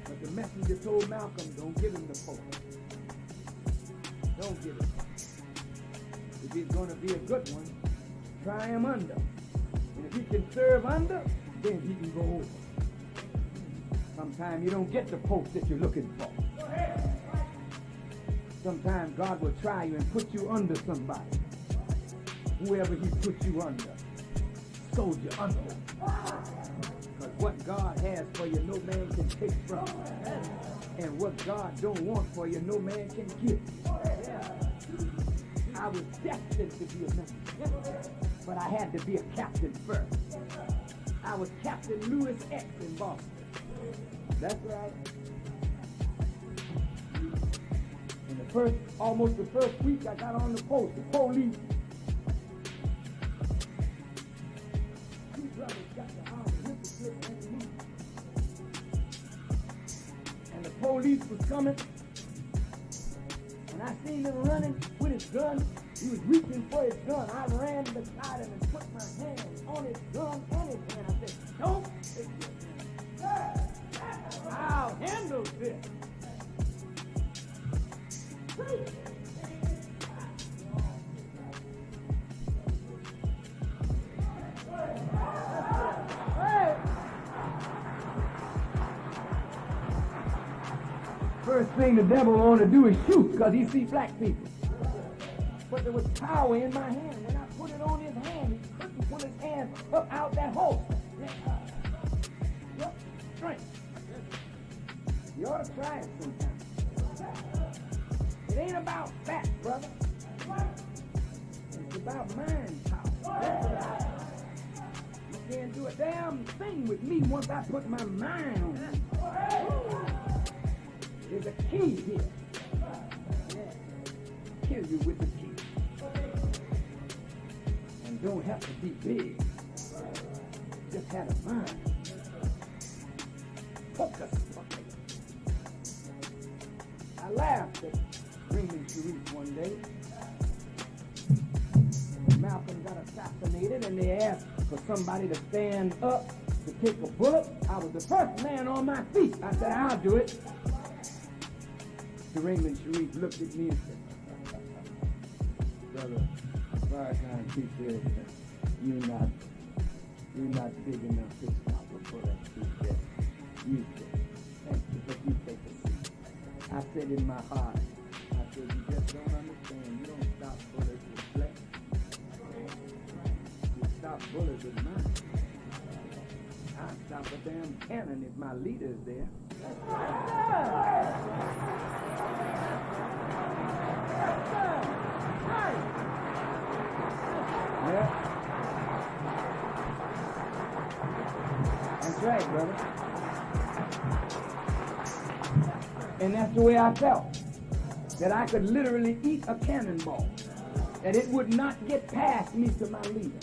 But the messenger told Malcolm, don't give him the post. Don't give him. If he's going to be a good one, try him under. And if he can serve under, then he can go over. Sometimes you don't get the post that you're looking for. Sometimes God will try you and put you under somebody. Whoever he puts you under, soldier under. Because what God has for you, no man can take from you. And what God don't want for you, no man can give. I was destined to be a messenger, but I had to be a captain first. I was Captain Lewis X in Boston. That's right. And almost the first week I got on the post, the police. Two brothers got the arm, hypocrite and me. And the police was coming. And I seen him running with his gun. He was reaching for his gun. I ran beside him and put my hand on his gun and his hand. I said, don't take your hand. I'll handle this. First thing the devil want to do is shoot because he see black people. But there was power in my hand. When I put it on his hand, he couldn't put his hand up out that hole. Yep, strength. You ought to try it sometime. It ain't about facts, brother. It's about mind power. You can't do a damn thing with me once I put my mind on it. There's a key here. Kill you with the key. And don't have to be big. Just have a mind. Focus. I laughed at Raymond Sharif one day. Malcolm got assassinated and they asked for somebody to stand up to take a bullet. I was the first man on my feet. I said, I'll do it. So Raymond Sharif looked at me and said, brother, Farrakhan keep said, you're not big enough to stop a bullet. He said, you said, thank you, but you take a seat. I said in my heart, I said, you just don't understand. You don't stop bullets with flesh. You stop bullets with mine. I'll stop a damn cannon if my leader's there. Yeah. That's right, brother. And that's the way I felt. That I could literally eat a cannonball. That it would not get past me to my leader.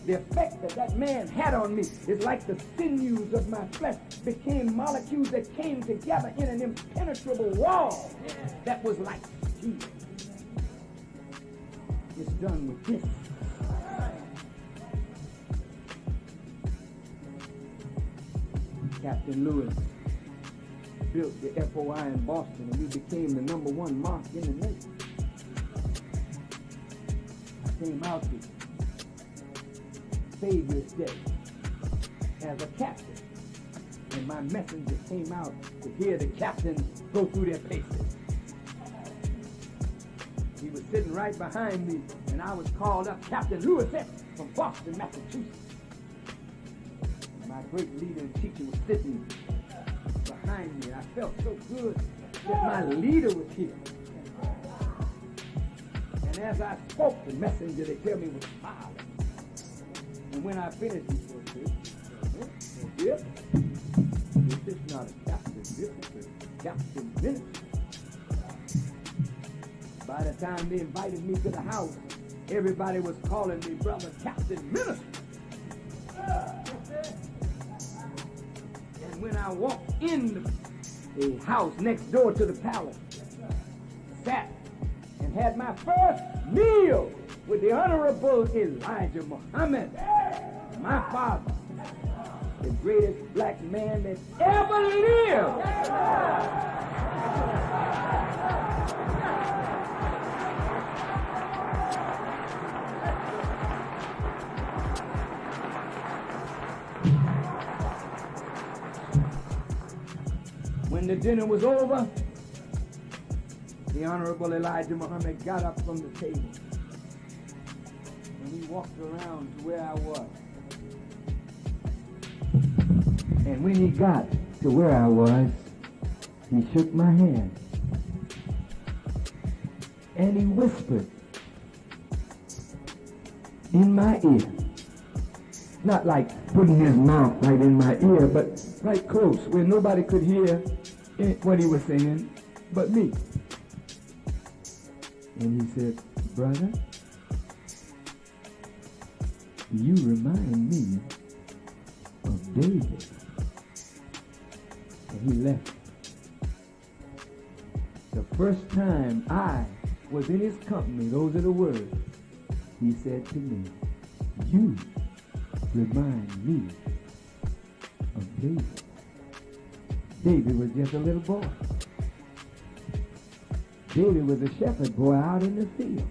The effect that that man had on me is like the sinews of my flesh became molecules that came together in an impenetrable wall that was like steel. It's done with this. Captain Lewis built the F.O.I. in Boston and we became the #1 mosque in the nation. I came out to Savior's Day as a captain. And my messenger came out to hear the captains go through their paces. He was sitting right behind me, and I was called up Captain Lewis X from Boston, Massachusetts. And my great leader and teacher was sitting behind me, and I felt so good that my leader was here. And as I spoke, the messenger, they tell me, was smiling. And when I finished, he said, yep, this is not a captain, this is a captain minister. By the time they invited me to the house, everybody was calling me brother Captain Minister. And when I walked in the house next door to the palace, sat and had my first meal with the Honorable Elijah Muhammad, my father, the greatest black man that ever lived. When the dinner was over, the Honorable Elijah Muhammad got up from the table and he walked around to where I was. And when he got to where I was, he shook my hand and he whispered in my ear. Not like putting his mouth right in my ear, but right close where nobody could hear what he was saying but me. And he said, "Brother, you remind me of David." And he left. The first time I was in his company, those are the words he said to me. "You remind me of David." David was just a little boy. David was a shepherd boy out in the field.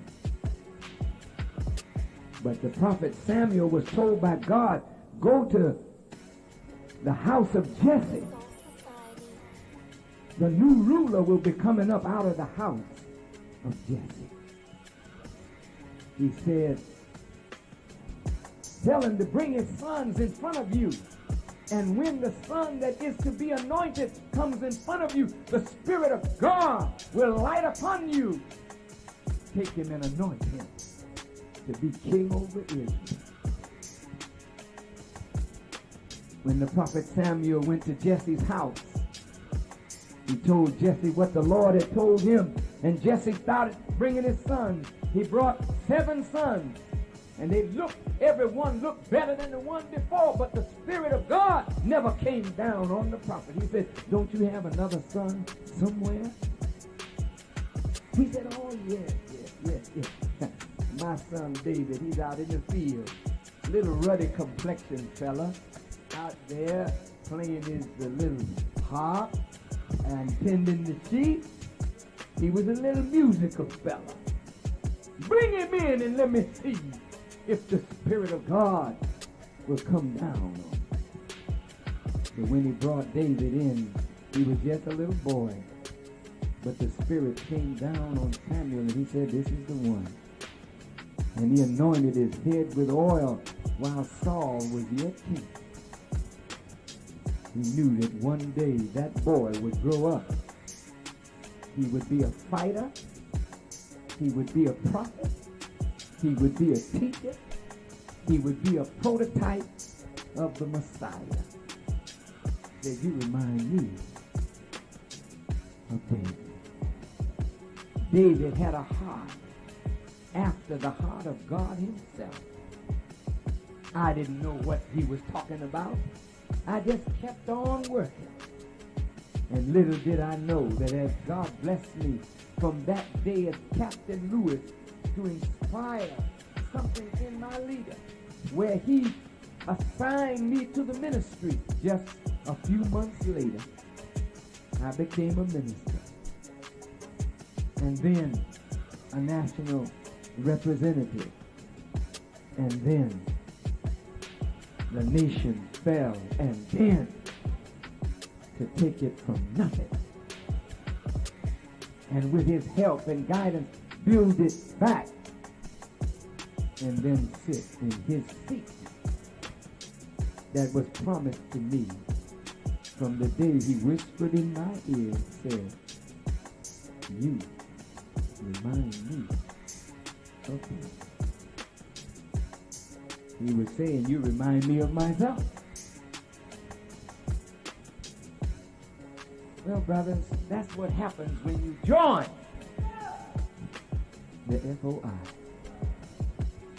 But the prophet Samuel was told by God, go to the house of Jesse. The new ruler will be coming up out of the house of Jesse. He said, tell him to bring his sons in front of you. And when the son that is to be anointed comes in front of you, the Spirit of God will light upon you. Take him and anoint him to be king over Israel. When the prophet Samuel went to Jesse's house, he told Jesse what the Lord had told him. And Jesse started bringing his sons. He brought 7 sons. And every one looked better than the one before, but the Spirit of God never came down on the prophet. He said, don't you have another son somewhere? He said, oh, yes. My son David, he's out in the field. Little ruddy complexioned fella out there playing his little harp and tending the sheep. He was a little musical fella. Bring him in and let me see if the Spirit of God will come down on him. But when he brought David in, he was just a little boy. But the Spirit came down on Samuel and he said, this is the one. And he anointed his head with oil while Saul was yet king. He knew that one day that boy would grow up. He would be a fighter. He would be a prophet. He would be a teacher. He would be a prototype of the Messiah. That you remind me of David. David had a heart after the heart of God himself. I didn't know what he was talking about. I just kept on working. And little did I know that as God blessed me from that day as Captain Lewis to inspire something in my leader, where he assigned me to the ministry, just a few months later, I became a minister. And then a national representative. And then the nation fell. And then to take it from nothing, and with his help and guidance, build it back, and then sit in his seat that was promised to me from the day he whispered in my ear and said, you remind me of him. He was saying, you remind me of myself. Well, brothers, that's what happens when you join the F.O.I.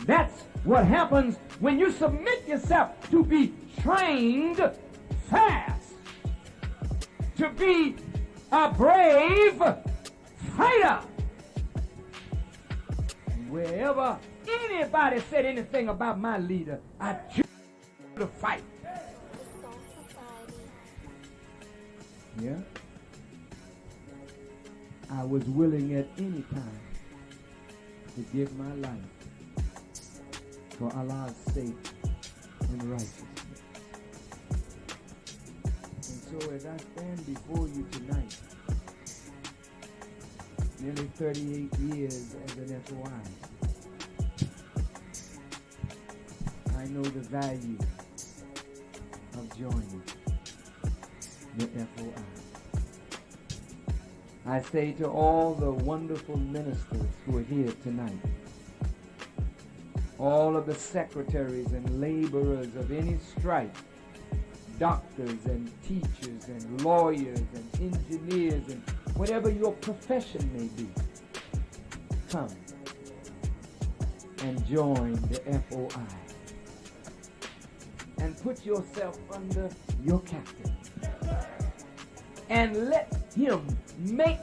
That's what happens when you submit yourself to be trained fast, to be a brave fighter. And Wherever anybody said anything about my leader, I choose to fight. Yeah. I was willing at any time to give my life for Allah's sake and righteousness. And so as I stand before you tonight, nearly 38 years as an F.O.I, I know the value of joining the F.O.I. I say to all the wonderful ministers who are here tonight, all of the secretaries and laborers of any stripe, doctors and teachers and lawyers and engineers and whatever your profession may be, come and join the F.O.I. and put yourself under your captain and let him make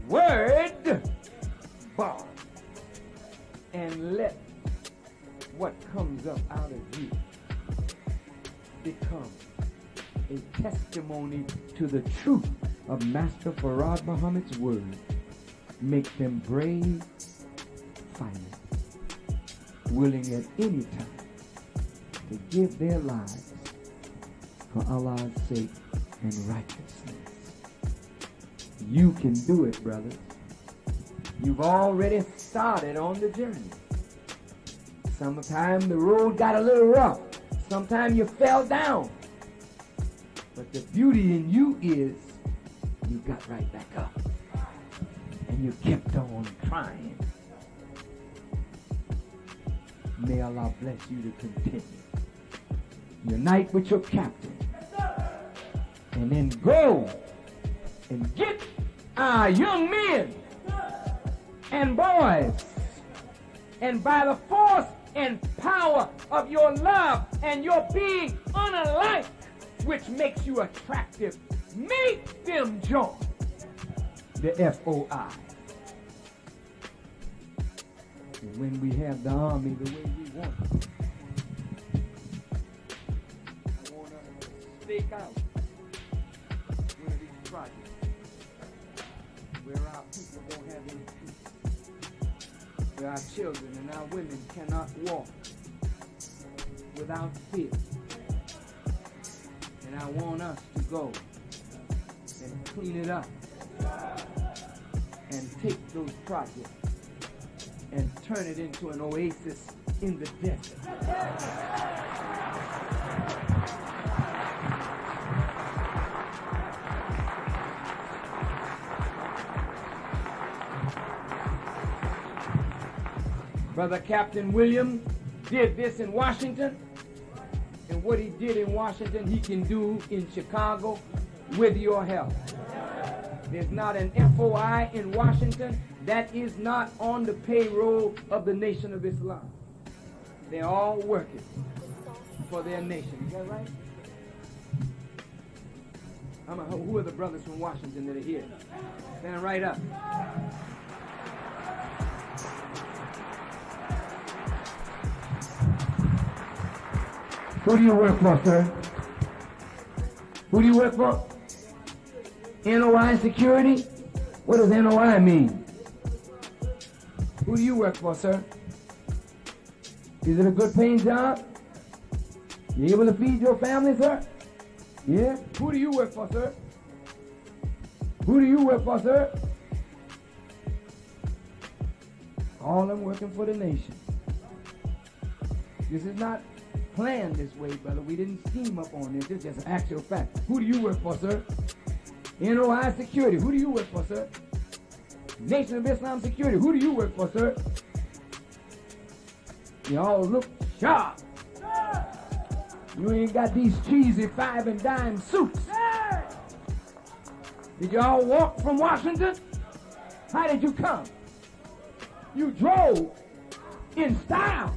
word bond, and let what comes up out of you become a testimony to the truth of Master Farad Muhammad's word. Make them brave fighters, willing at any time to give their lives for Allah's sake and righteousness. You can do it, brothers. You've already started on the journey. Sometimes the road got a little rough. Sometimes you fell down. But the beauty in you is you got right back up. And you kept on trying. May Allah bless you to continue. Unite with your captain. And then go and get our young men and boys, and by the force and power of your love and your being unalike, which makes you attractive, make them join the F.O.I. And when we have the army the way we want it, I want us to stake out one of these projects where our people don't have any peace, where our children and our women cannot walk without fear. And I want us to go and clean it up and take those projects and turn it into an oasis in the desert. Brother Captain William did this in Washington, and what he did in Washington, he can do in Chicago with your help. There's not an F.O.I. in Washington that is not on the payroll of the Nation of Islam. They're all working for their nation. Is that right? Who are the brothers from Washington that are here? Stand right up. Who do you work for, sir? Who do you work for? NOI Security? What does NOI mean? Who do you work for, sir? Is it a good paying job? You able to feed your family, sir? Yeah? Who do you work for, sir? Who do you work for, sir? All of them working for the nation. This is not planned this way, brother. We didn't scheme up on this. This is just an actual fact. Who do you work for, sir? NOI Security. Who do you work for, sir? Nation of Islam Security. Who do you work for, sir? You all look sharp. You ain't got these cheesy 5 and dime suits. Did you all walk from Washington? How did you come? You drove in style.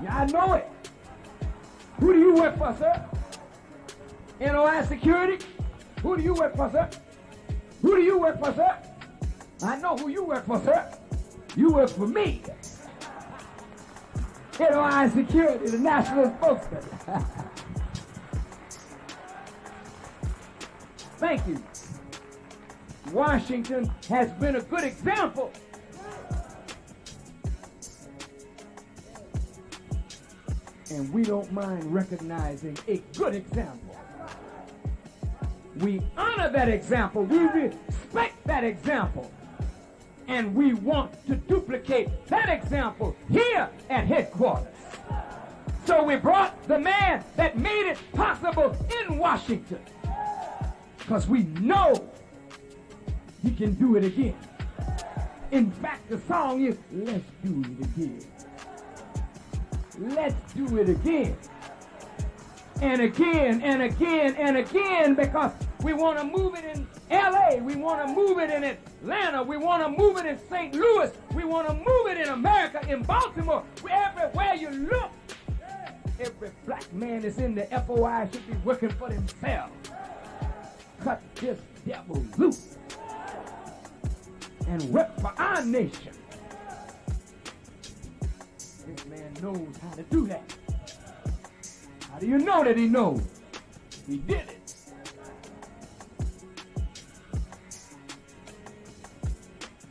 Yeah, I know it. Who do you work for, sir? NOI Security? Who do you work for, sir? Who do you work for, sir? I know who you work for, sir. You work for me. F.O.I Security, the national spokesman. Thank you. Washington has been a good example. And we don't mind recognizing a good example. We honor that example. We respect that example. And we want to duplicate that example here at headquarters. So we brought the man that made it possible in Washington. Because we know he can do it again. In fact, the song is, let's do it again. Let's do it again. And again, and again, and again, because we want to move it in L.A., we want to move it in Atlanta, we want to move it in St. Louis, we want to move it in America, in Baltimore. Everywhere you look, every black man that's in the F.O.I should be working for themselves. Cut this devil loose and work for our nation. This man knows how to do that. How do you know that he knows? He did it.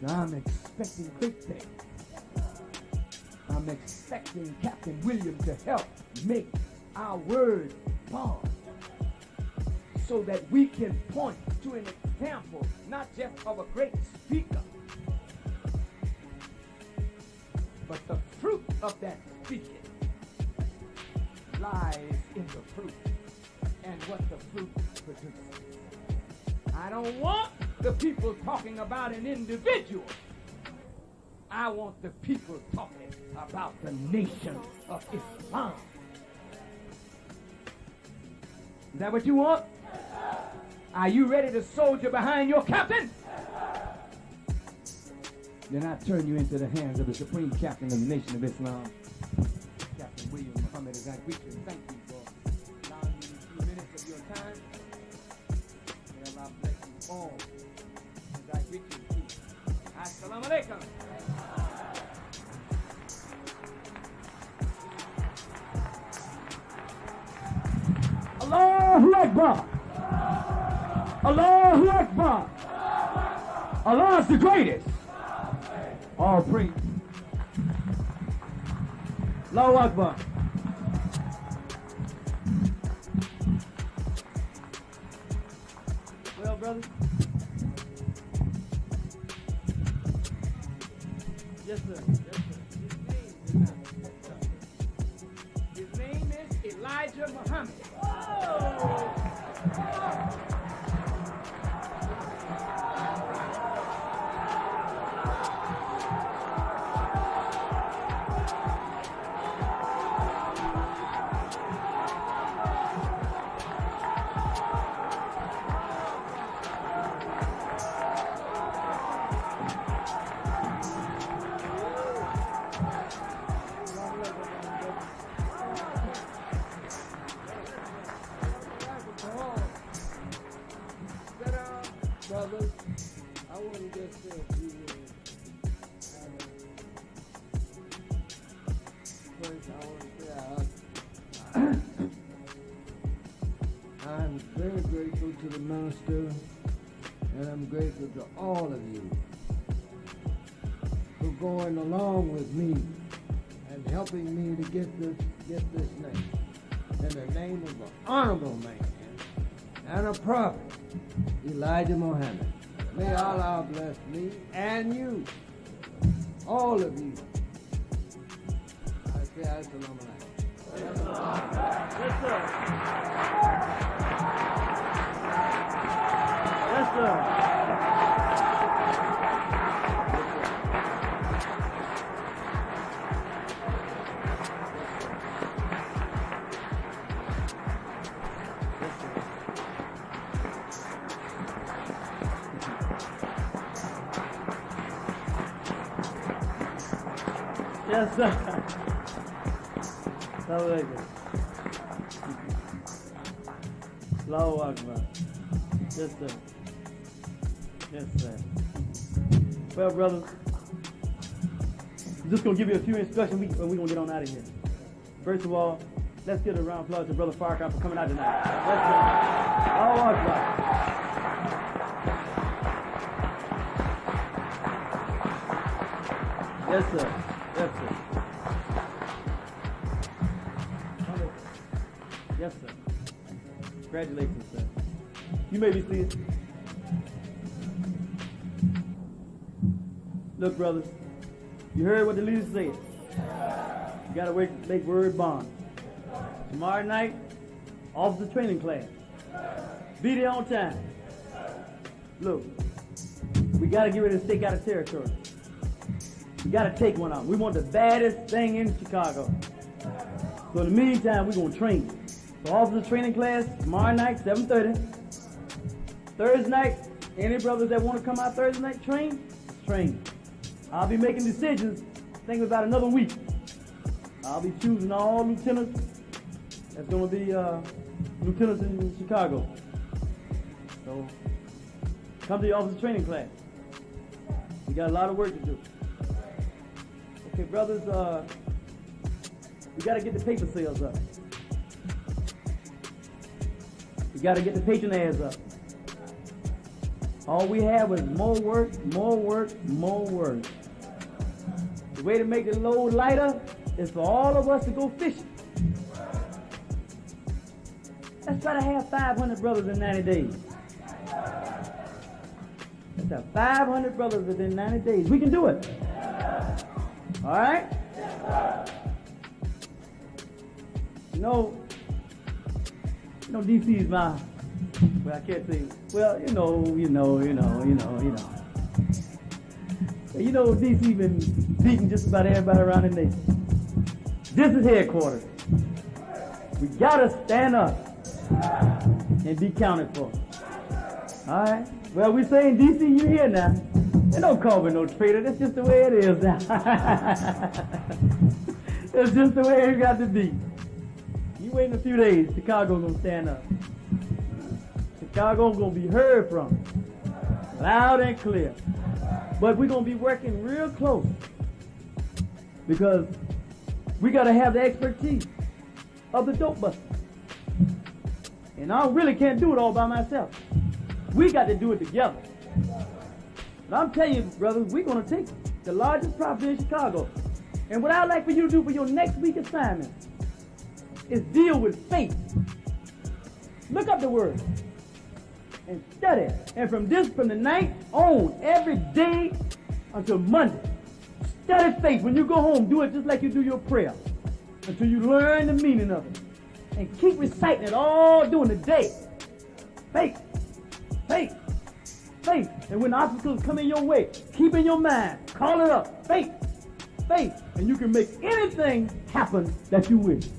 Now I'm expecting great things. I'm expecting Captain William to help make our words bond so that we can point to an example, not just of a great speaker, but the fruit of that speaking lies in the fruit and what the fruit produces. I don't want the people talking about an individual. I want the people talking about the nation of Islam. Is that what you want? Are you ready to soldier behind your captain? Then I turn you into the hands of the supreme captain of the nation of Islam, Captain William Muhammad. As I greet you, thank you for allowing me a few minutes of your time. May Allah bless you all. As I greet you, peace. Assalamu alaikum. Allahu Akbar. Allahu Akbar. Allah is the greatest. All praise. Allahu Akbar. Well, brother. Yes, sir. Yes, sir. His name is Elijah Muhammad. Oh. Brothers, I want to just say a few words. First, I want to say I'm very grateful to the Master, and I'm grateful to all of you for going along with me and helping me to get this name. In the name of an honorable man and a prophet, Elijah Muhammad. May Allah bless me and you, all of you. I say assalamu alaikum. Yes, sir. Yes, sir. Yes, sir. Allahu Akbar. Yes, sir. Yes, sir. Well, brothers, I'm just going to give you a few instructions and we're going to get on out of here. First of all, let's give a round of applause to Brother Farrakhan for coming out tonight. Let's go. All right. Yes, sir. Yes, sir. Yes, sir. Congratulations, sir. You may be seated. Look, brothers, you heard what the leader said. You got to make word bond. Tomorrow night, officer training class. Be there on time. Look, we got to get ready to stake out of territory. We got to take one out. We want the baddest thing in Chicago. So in the meantime, we're going to train. So officer training class, tomorrow night, 7:30. Thursday night, any brothers that want to come out Thursday night, train. I'll be making decisions, I think about another week. I'll be choosing all lieutenants. That's going to be lieutenants in Chicago. So come to the officer training class. We got a lot of work to do. Okay, brothers, we got to get the paper sales up. We got to get the patron ads up. All we have is more work. The way to make the load lighter is for all of us to go fishing. Let's try to have 500 brothers in 90 days. Let's have 500 brothers within 90 days. We can do it. All right? You know, DC is my, well, I can't say, well, you know. You know, DC been beating just about everybody around the nation. This is headquarters. We gotta stand up and be counted for. All right? Well, we saying DC, you here now. They don't call me no traitor. That's just the way it is now. That's just the way it got to be. You wait in a few days, Chicago's gonna stand up. Chicago's gonna be heard from, loud and clear. But we're gonna be working real close because we gotta have the expertise of the dope busters. And I really can't do it all by myself. We got to do it together. But I'm telling you, brothers, we're gonna take the largest property in Chicago. And what I'd like for you to do for your next week assignment is deal with faith. Look up the word and study. And from the night on, every day until Monday, study faith. When you go home, do it just like you do your prayer until you learn the meaning of it. And keep reciting it all during the day. Faith, faith, faith. And when obstacles come in your way, keep in your mind, call it up. Faith, faith. And you can make anything happen that you wish.